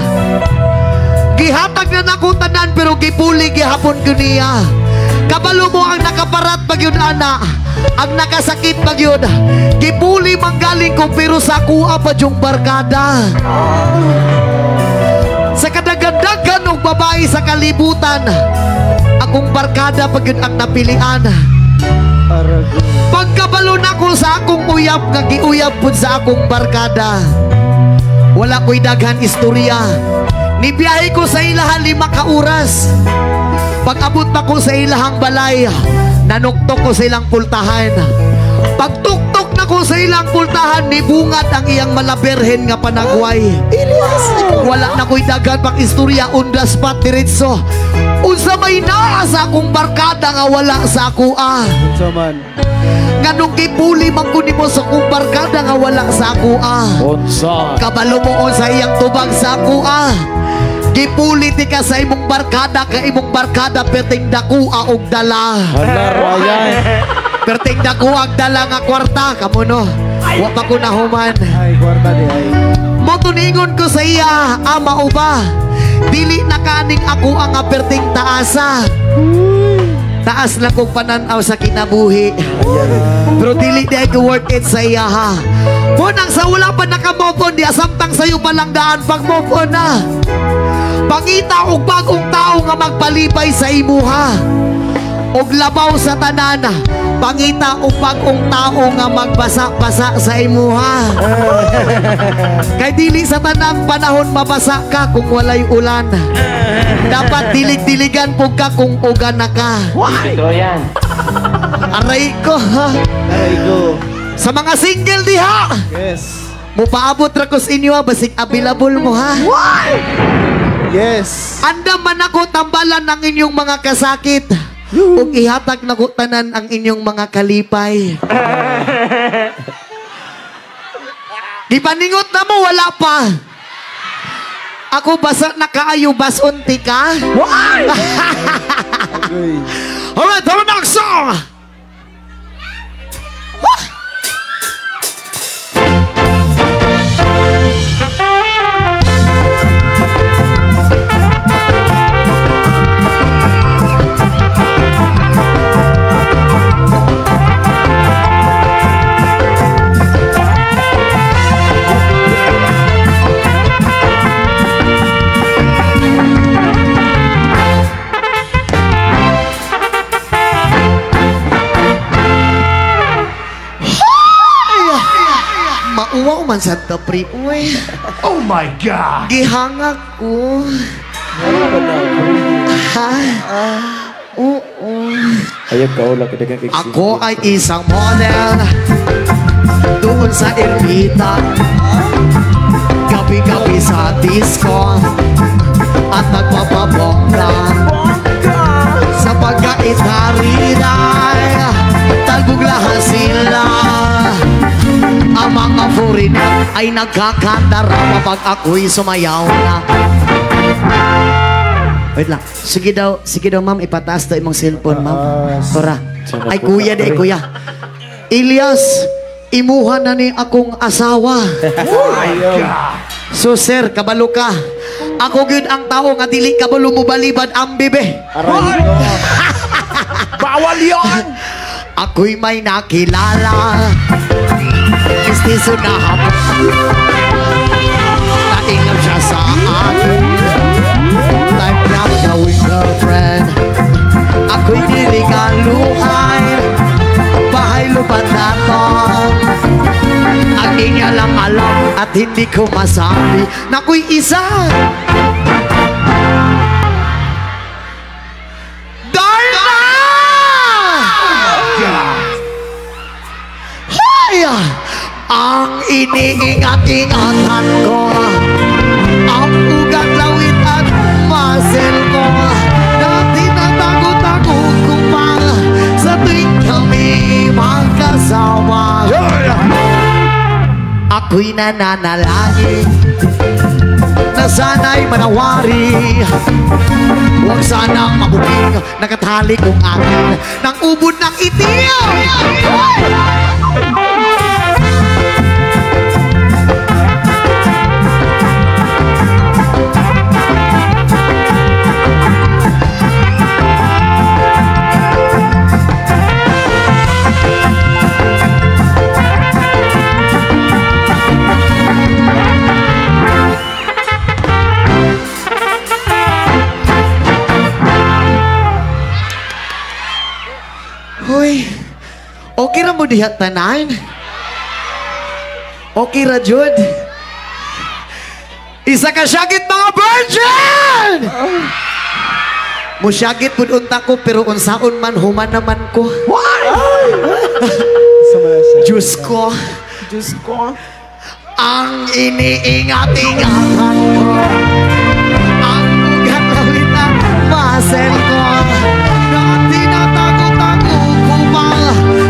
Gihatag na nako tanan pero gipuli gihapon ko niya. Kabalo mo ang nakaparat pagyud ana, ang nakasakit pagyud. Gipuli manggaling ko pero sa kuha pa yung barkada. Sa kadagadagan og babae sa kalibutan, akong barkada pagyud ang napilian. Pagkabalo na ko sa akong uyab nga giuyab pud sa akong barkada, wala ko'y daghan istorya. Nibiyahe ko sa ilahan 5 ka oras. Pag abot pa ko sa ilahang balay, nanuktok ko sa ilang pultahan. Pagtuktok na ko sa ilang pultahan, nibungat ang iyang malaberhen nga panagway. Wala na ko'y daghan pang istorya, on the spot diretso. Unsa may naa sa akong barkada nga wala sa ako Unsa man? Nganong kipuli man ko nimo sa akong barkada nga wala sa ako Unsa? Kabalo mo sa iyang tubag sa ako Gipuli ti ka sa imong barkada, ka imong barkada perting dakua og dala. Hala yan. Perting dakua og dala nga kwarta kamo no. Wa pa ko nahuman. Ay, kwarta di ay. Mo tuningon ko sa iya, ama uba. Dili na kaning ako ang aperting taasa. Taas lang kong pananaw sa kinabuhi. Pero dili di ay ko work it sa iya ha. Munang sa wala pa naka-move on, di asamtang sa'yo palang daan pag move on na. Pangita og bagong tao nga magpalipay sa imuha. Og labaw sa tanan. Pangita og bagong tao nga magbasa-basa sa imuha. Kay dili sa tanang panahon mabasa ka kung walay ulan. Dapat dilig-diligan po ka kung ugan na ka. Ito yan. Aray ko ha. Aray ko. Sa mga single diha, Yes. mupaabot ra ko sa inyo ha, basig available mo ha. Yes. Anda man ako tambalan ng inyong mga kasakit. Ug ihatag na ko tanan ang inyong mga kalipay. Ipaningot na mo, wala pa. Ako basa nakaayo bas unti ka? Agoy. Alright, our next song. Mauwaw man sa tapri. Uy, Oh my God! gihangak ko. Ha? Oo. Ayaw ka ulang ka dagang kay Ako ay isang model doon sa Ermita. Gabi-gabi sa disco at nagpapabongga sa pagkait harinay. Taguglahan sila. Ang mga foreigner ay nagkakandara pag ako'y sumayaw na. Wait lang. Sige daw ma'am, ipataas daw imong cellphone, ma'am. Tora. Ay kuya di, kuya. Ilyas, imuha na ni akong asawa. So sir, kabalo ka. Ako gyud ang tao nga dili kabalo mo balibad ang bibe. Aray ko. Bawal yon! Ako'y may nakilala. Mistiso na hapon. Naingat siya sa akin. Time na gawing girlfriend. Ako'y niligaluhay. Bahay lupat na to. Ang inya lang alam at hindi ko masabi na ako'y isa. Darna! Hay! Ang iniingat-ingatan ko, ang ugat lawit at muscle ko, na tinatago-tago ko pa sa tuwing kami magkasama. Ako'y nananalangin na sana'y manawari. Huwag sanang mabuking nakatali kong akin ng ubod ng itim. Hoy, okay ra mo diha tanan? Okay ra jud? Isa ka syagit mga virgin! Musyagit pud unta ko pero unsaon man human naman ko. Diyos ko. Diyos ko. Ang iniingat-ingatan ko, ang ugat lawit at muscle ko, na tinatago-tago ko pa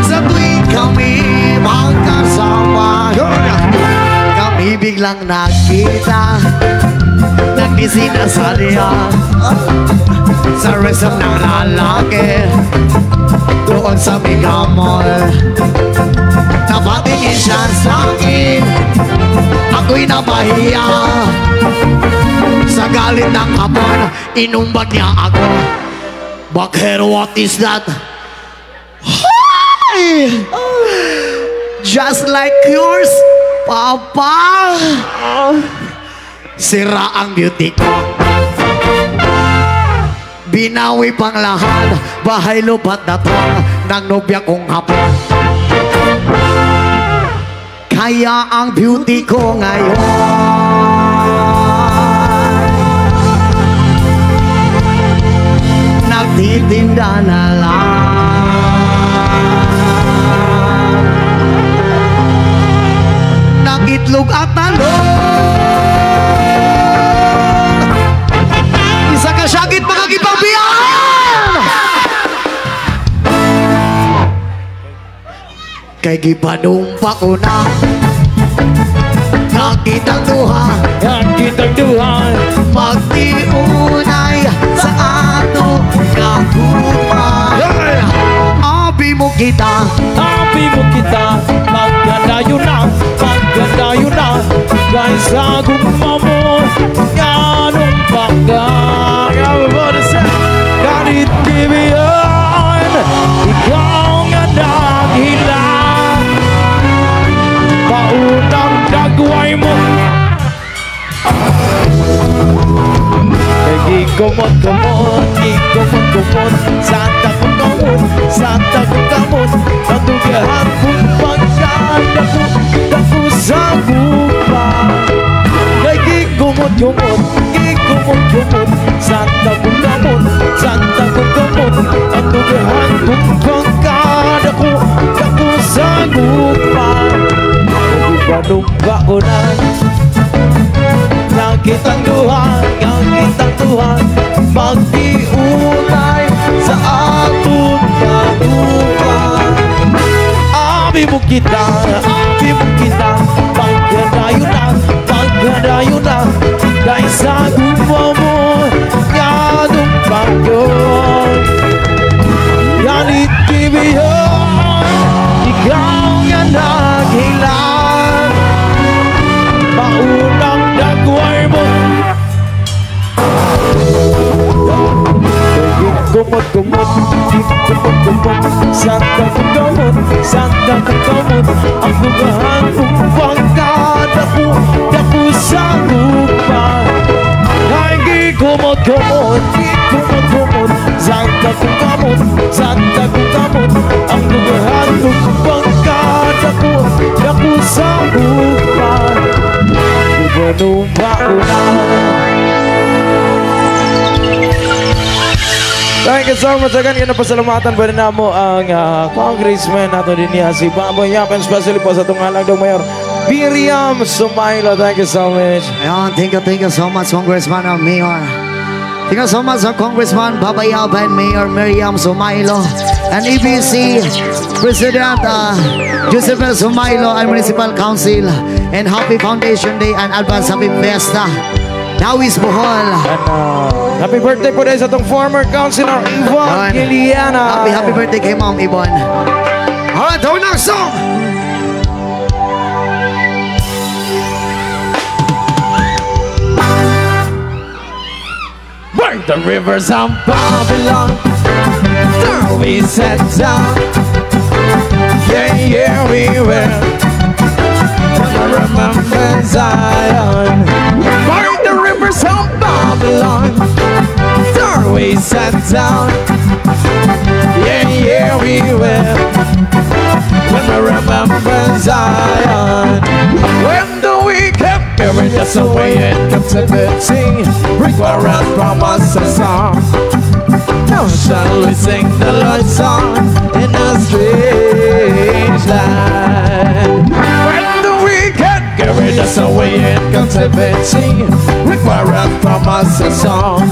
sa tuwing kami magkasama. Kami biglang nakita ng isinasalihan sa resort ng lalaki doon sa Mega Mall. Napatingin siya sa akin, ako'y napahiya. Sa galit ng hapon, inumbag niya ako. Bakit, what is that? Hi! Just like yours, Papa. Sira ang beauty ko. Binawi pang lahat, bahay lupat na to ng nobya kong hapon. Kaya ang beauty ko ngayon nagtitinda na lang ng itlog at talong. Isa ka syagit mga gipagbiyahan kay gipanumpa ko na Ang kitang duha Ang kitang duha magtiunay sa ato kagupan. Abi mo kita, Abi mo kita Magkadayo na Magkadayo na Kahit sa gumamo Yanong pagka Kahit kibiyan Ikaw nga naghilang Paunang dagway mo Gikomot-komot Santa kong kamot Patugahan kong pagkala ko sa bupa Kay gikomot-komot Santa kong kamot Patugahan kong pagkala ko sa bupa Nagumpa ko na Nakitang duha Magtiunay sa aton kagupan. Abi mo kita Pagkadayo na Dahil sa gumawa mo Yanong pagyon Yanit kibiyon Ikaw nga naghilang Paunang dagway mo Kumot Santa kong kamot Ang bugahan kong pangkada ko Dako sa lupa Ay gikumot Santa kong kamot Ang bugahan kong pangkada ko Dako sa lupa Ibanumba ko na Thank you so much again. Pasalamatan pa rin na mo ang congressman nato din niya si Baboy Yapen, especially po sa tungalang daw Mayor Miriam Sumailo. Thank you so much. Ayan, thank you so much, Congressman and Mayor. Thank you so much, Congressman Baboy Yapen, Mayor Miriam Sumailo, and EBC President Joseph Sumailo and Municipal Council, and Happy Foundation Day and Advance Happy Fiesta. Now is Bohol. And happy birthday po dahil sa itong former councilor Yvonne Giliana. Happy birthday kay Ma'am Yvonne. Alright, our next song. By the rivers of Babylon, there we sat down. Yeah, we will. I remember Zion. By the rivers of Babylon, there we sat down. Yeah, we will. When I remember Zion, when the wicked carried us away in captivity, required from us a song. Now shall we sing the Lord's song in a strange land. When the wicked carried us away in captivity, required from us a song.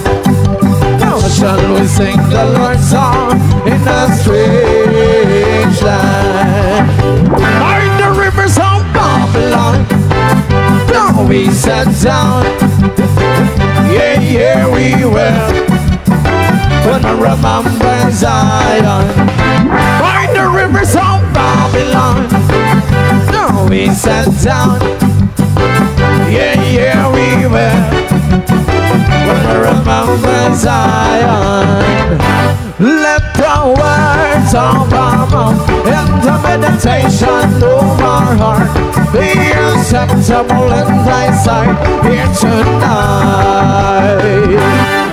Now shall we sing the Lord's song in a strange land. By the rivers of Babylon, now we sat down. Yeah, we will. When I remember Zion. By the rivers of Babylon, now we sat down. Yeah, we will. When I remember Zion. Let the words of our mouth and the meditation of our heart be acceptable in thy sight here tonight.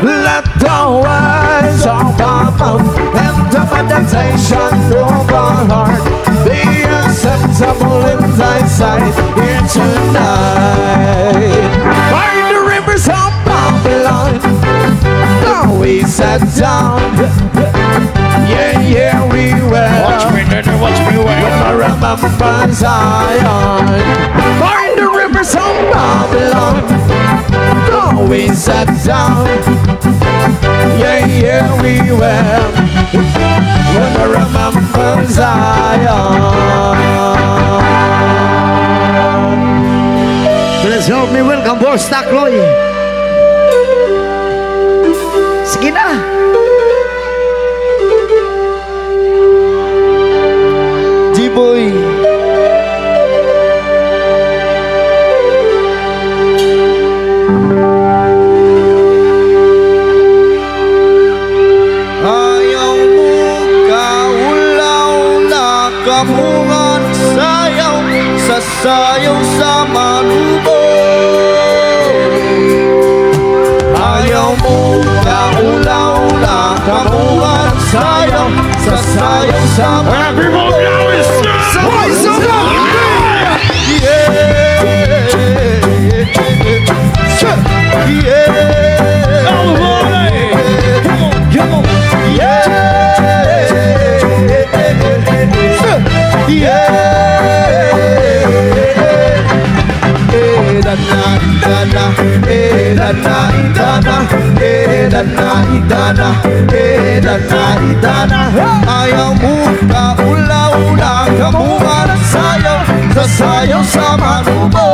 Let the words of our mouth and the meditation of our heart be acceptable in thy sight here tonight. By the rivers of Babylon, now we sat down. Yeah, we will. Watch me well. When I remember Zion. By the rivers of Babylon, now we sat down. Yeah, we will. When I remember Zion. help me welcome Boss Takloy. Sige na. G-Boy. Ayaw mo kaulaw na kamungan sayaw sa sayaw sa manubo. Ayaw mo kaulaw na kamungan sayaw sa sayaw sa manubo. Ayaw mo kaulaw-ula kamungan sayaw sa sayaw sa manubo.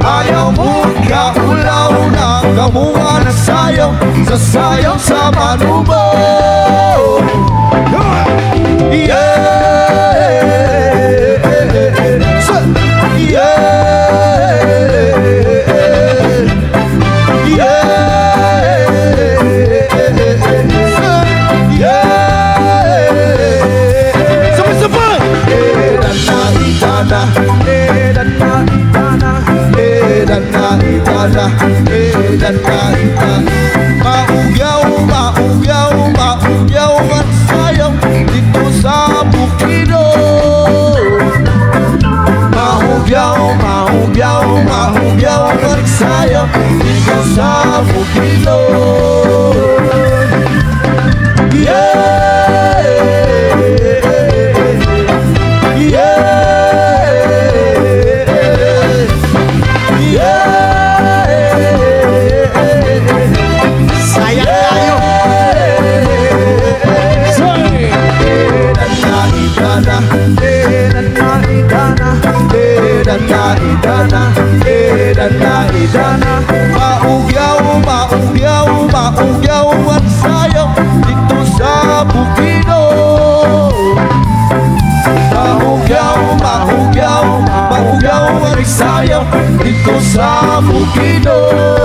Ayaw mo kaulaw-ula kamungan sayaw sa sayaw sa manubo. Maugyaw ang sayaw dito sa Bukidnon. Maugyaw ang sayaw dito sa Bukidnon. Maugyaw ang sayaw dito sa Bukidnon. Maugyaw ang sayaw dito sa Bukidnon.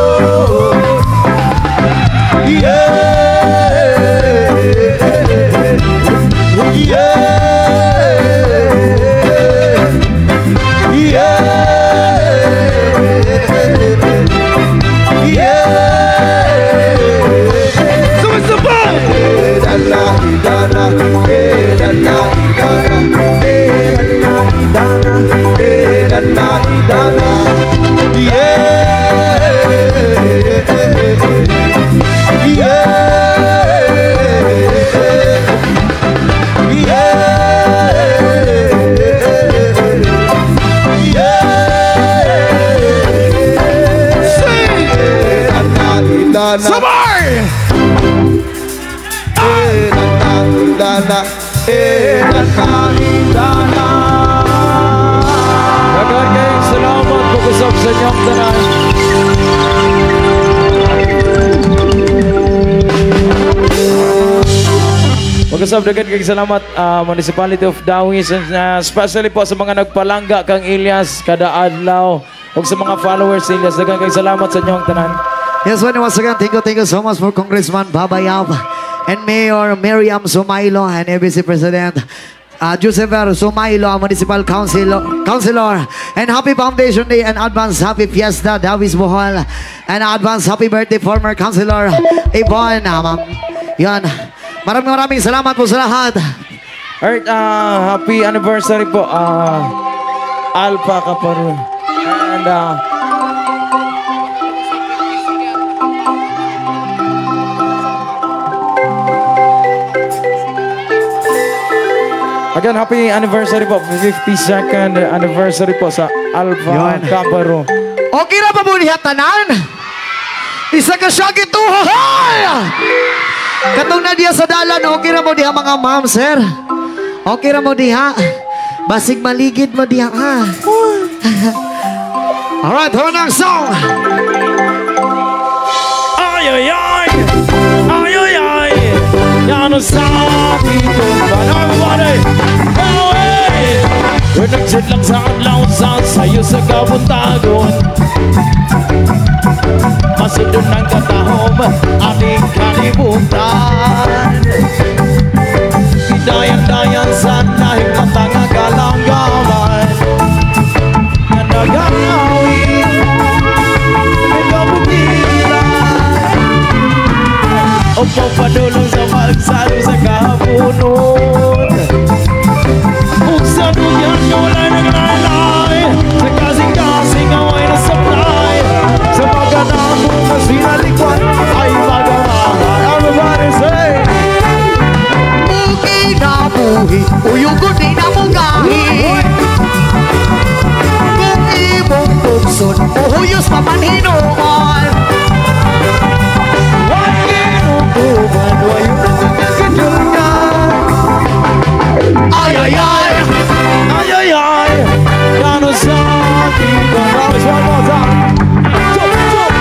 Dagan kayong salamat pag-usap sa inyong tanan. Pag-usap dagan kayong salamat Municipality of Dawis, especially po sa mga nagpalangga kang Ilyas kada adlaw ug sa mga followers sa Ilyas. Dagan kayong salamat sa inyong tanan. Yes, once again, thank you so much for Congressman Babayab and Mayor Miriam Sumailo and ABC President Joseph Sumailo, Municipal Councilor, and Happy Foundation Day and advance Happy Fiesta Davis Bohol, and advance Happy Birthday former Councilor Yvonne. Yan, maraming salamat po sa lahat. Alright, happy anniversary po Alpha Kaparu. And again, happy anniversary po, 52nd anniversary po sa Alpha Kaparu. Okay na ba mo niya tanan? Isa ka siya gituhay! Katong na diya sa dalan, okay na mo diha mga ma'am, sir? Okay na mo diha? Basig maligid mo diha, ha? Alright, hold on, song. Ay, ay, ay. Ay, ay, ay. Yan ang sabi ko ba? Everybody. Oh, hey. We're nagsidlang sa adlaw sa'yo sa kabuntagon. Masudon ng katahom, ating kalibutan. Dayan-dayan sa nahing matang kalanggaman. Na nagangawin, nagkabukilan. O papadulong sa magsalo sa kahapunon. Kung sa duyan nga wala naglalay, sa kasing-kasing away na supply. Sa maganapong na sinalikwan ay magamahan. Everybody say, Buhi, uyugon di na mugahi. Kung imong bukson, uhuyos pa man hinoon. why kinukuman, why yun ang nagkakidulgan? Ay, ay, ay. Ay, ay, ay, gano'n sa akin ka. Promise one more time. Jump, jump.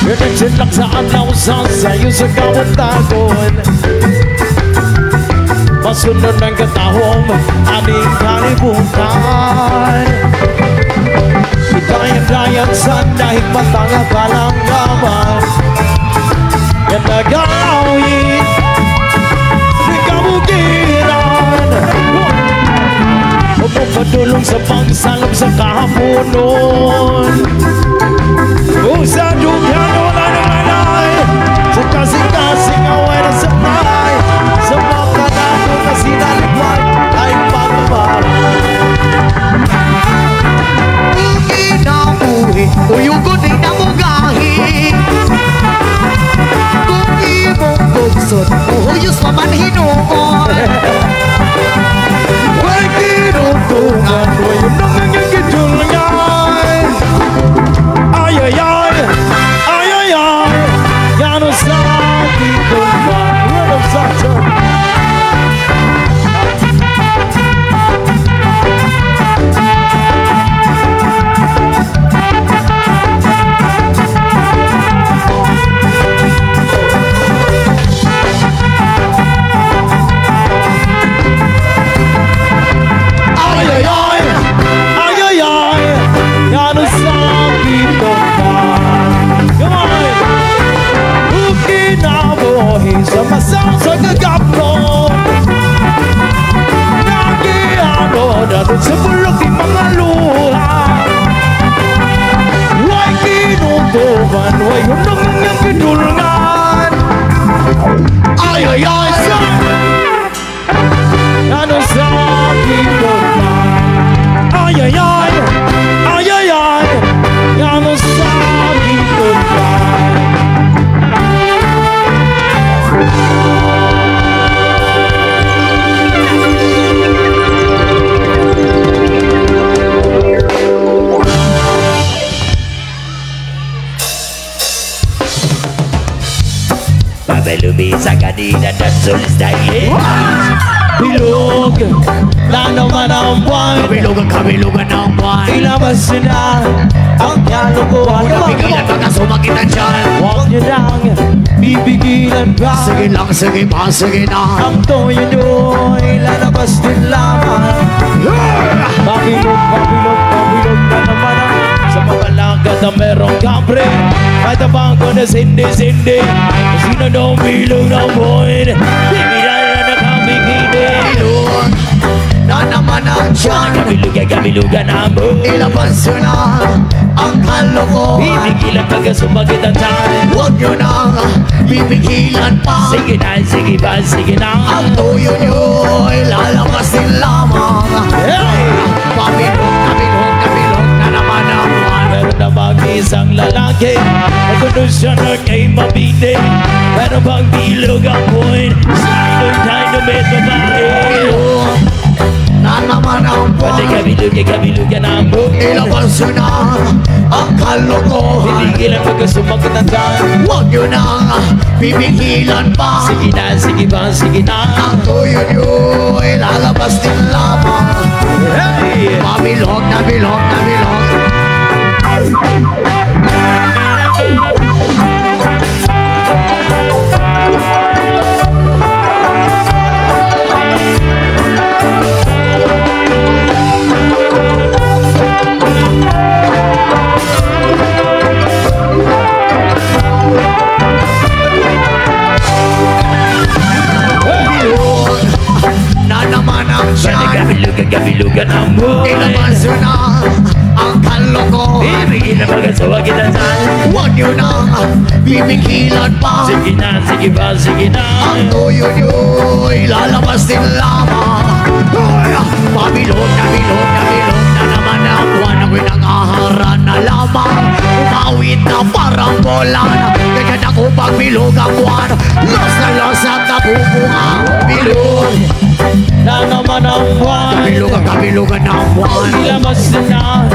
Pinagsinlak sa adlaw sa'yo sa kabuntagon. Masunod ng katahong aning kalibutan. Dayan-dayan sa dahig matang kalanggaman. Yan nag-awit di kabukiran. O papadulong sa pagsalap sa kahaponon. Kung sa dugyan wala nang alay, sa kasing-kasing away na supply. Sa mga kanako na sinalikwan ay pagmamahal. Buhi, uyugon di na mugahi. Kung imong bukson, uhuyos pa man hinoon. Why kinukuman, why yun ang nagkakidulgan? Ay, ay, ay, ay, ay, ay, gano'n sa akin ba? Rhythm section. Ay, ay, ay, ay, ay, ay, gano'n sa akin ba? Come on! Ukinabuhi sa masang sa kagapon. Nagiano natin sa bulok di mga luha. Why kinukuman, why yun ang niyang kidulungan? Ay, ay, ay, sa ano sa akin ba? Ay, ay, ay, ay, ay, ay, ano sa akin ba? Pabelubi sa kanina at solstay. Bilog na naman ang buwan. Kabilugan ng buwan. Ilabas nyo na ang kalukuhan. Pigilan mga sumakitan dyan. Huwag nyo lang bibigilan pa. Sige lang, sige pa, sige na. Ang toyo nyo ilalabas din lamang. Pabilog, pabilog, pabilog na naman ang sa mga langkat na merong kapre. Kahit ang bangko na sindi-sindi. Sino daw bilog ng buwan? Bigilan na nakabigili. Bilog na naman ang dyan. Kabilugan ang buwan. Ilabas nyo na ang kalokohan. Bibigilan pagka sumakit ang tiyan. Huwag nyo nang bibigilan pa. Sige na, sige pa, sige na. Ang tuyo nyo ilalabas din lamang. Hey! Pabilog, kabilog, kabilog na naman ang buwan. Meron na mag-isang lalaki na kondisyon ay mabindi. Pero pag bilog ang buwan, sa'yo'y tayo may babae. Bilog na naman ang Pwede buwan. kabilugan ang buwan. Ilabas nyo na ang kalokohan. Bibigilan pagka sumakit ang tiyan. Huwag nyo nang bibigilan pa. Sige na, sige pa, sige na. Ang tuyo nyo ilalabas din lamang. Hey! Pabilog na bilog na bilog. ang tiyan. Kabilugan ang buhay. Ilabas nyo na ang kalokohan. Ibigin na magkasawa kita dyan. Huwag nyo nang pipigilan pa. Sige na, sige ba, sige na. Ang tuyo nyo'y lalabas din lamang. Pabilog na naman ang buwan. Ako'y nang-aharan na lamang. Umawit na parang bolan. Ganyan ako pag bilog ang buwan. Los na los at nabubuang bilog. Na naman ang buwan. Kabilugan ng buwan. Ilabas na ang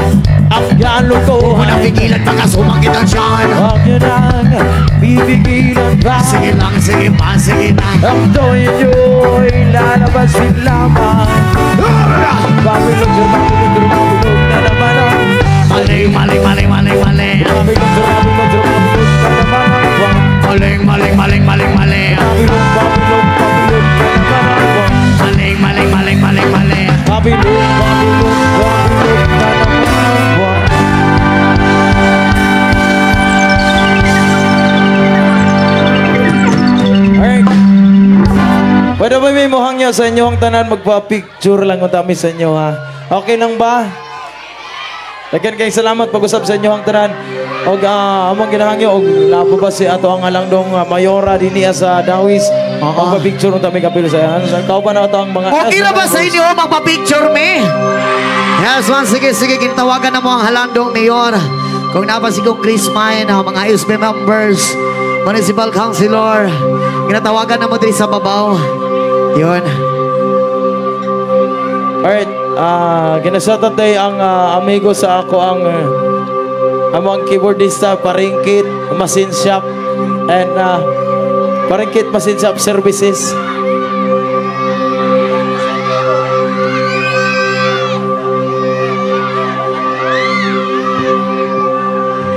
Huwag kalokohan. na pigilan baka sumakit ang tiyan. Huwag nyo nang bibigilan pa. Sige lang, sige pa, sige na. Ang toyo nyo'y lalabas din lamang. Babilog na naman ang Maling Babilog na naman ang buwan. Maling Babilog na naman ang buwan. Babilog na naman ang buwan. Alright. Pwede ba may muhang nyo sa inyo ang tanan magpa-picture lang kung tami sa inyo ha? Okay lang ba? Dagan kayong salamat pag-usap sa inyo ang tanan. O among ginahang nyo, o lapo ba si ato ang alang mayora diniya sa Dawis. Magpa-picture kung tami kapilo sa ano. Kau pa na ito ang mga... Okay na ba sa inyo magpa-picture me? Yes, man, sige, kintawagan na mo ang halandong mayor. Kung napasi kong Chris Mine, mga ISP members, municipal councilor, kinatawagan na mo din sa babaw. Yun. Alright, ginasatan tayo ang amigo sa ako ang among keyboardista, Paringkit, Machine Shop, and Paringkit Machine Shop Services.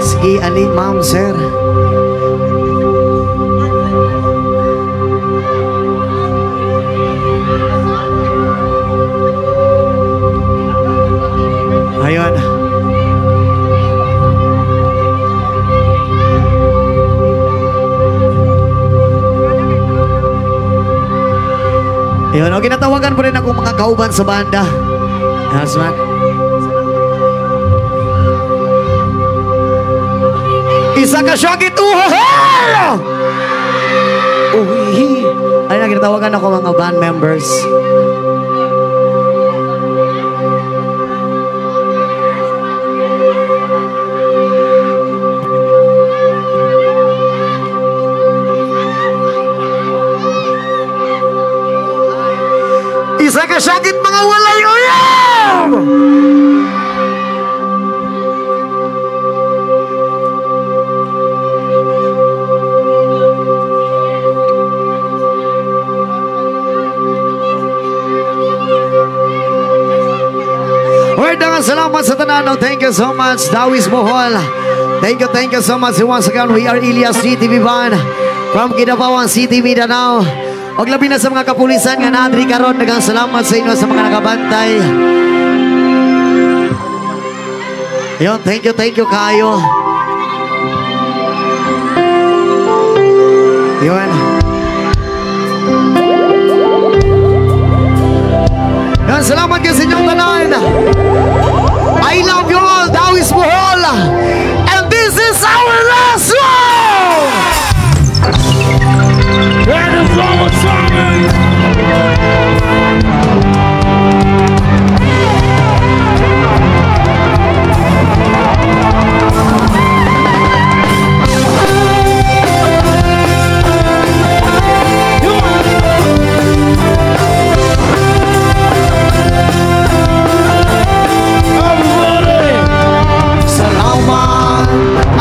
Sige, alin, ma'am, sir. Ayun. Ayun, okay, natawagan po rin ako mga kauban sa banda. Yes, man. Isa ka syakit uhahal! Uhihi. Ayun na, kinatawagan ako mga band members. Isa ka syakit mga walay uyam! Salamat sa tananaw. Thank you so much, Dawis Bohol. Thank you so much. Once again, we are Elias CTV Band from Kidapawan City, Mindanao. Og labi na sa mga kapulisan nga naadri karon, daghang salamat sa inyo sa mga nakabantay. Yon, thank you kayo. Yon. Yan, salamat kayo sa inyong tanan. I love you all, Dawis Bohol. And this is our last song. And it's almost time.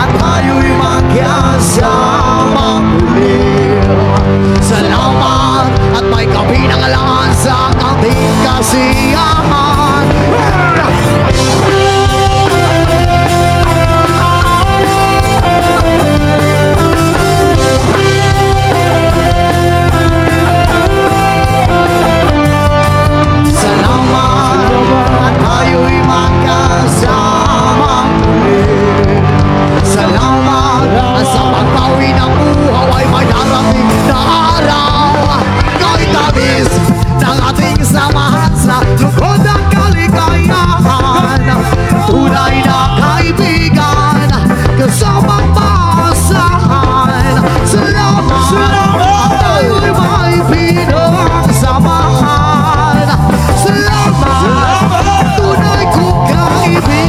At tayo'y magkasama muli. Salamat at may kabinang lungkot ang kaligayahan. Tunay na kaibigan, kasamang maasahan. Salamat, tayo'y may pinagsamahan. Salamat, tunay kong kaibigan.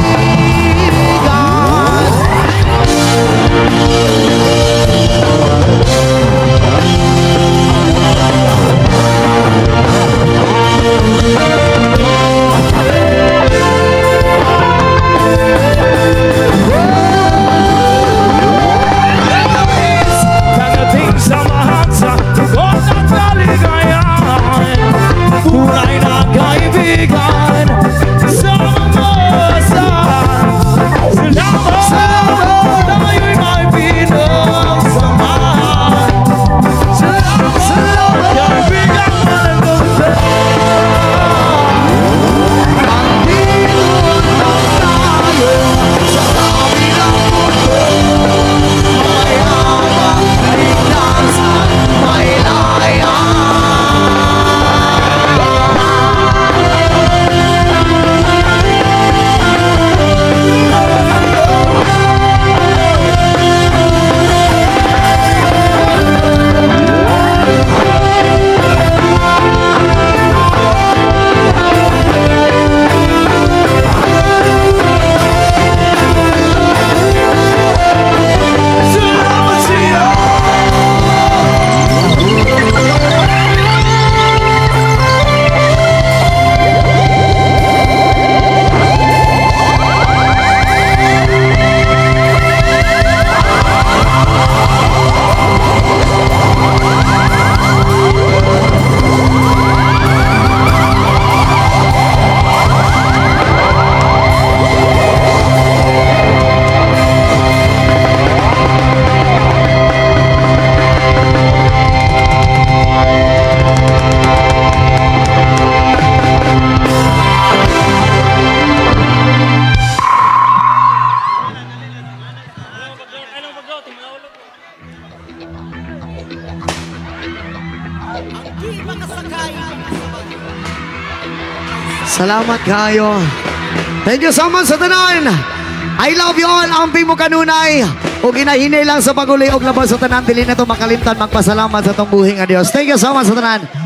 Dadating sa mahal sa lungkot at kaligayahan. Tunay na kaibigan, kasamang maasahan. Salamat, tayo'y may pinagsamahan. Salamat, kaibigan na nagpunta. Nandito na tayo sa kabilang mundo. May habang ligtas at may laya. Salamat siya. Salamat kayo. Thank you so much sa tanan. I love you all. Amping mo kanunay. O ginahinay lang sa paguli og labas sa tanan. Dili na ito makalimtan. Magpasalamat sa itong buhing. Adios. Thank you so much sa tanan.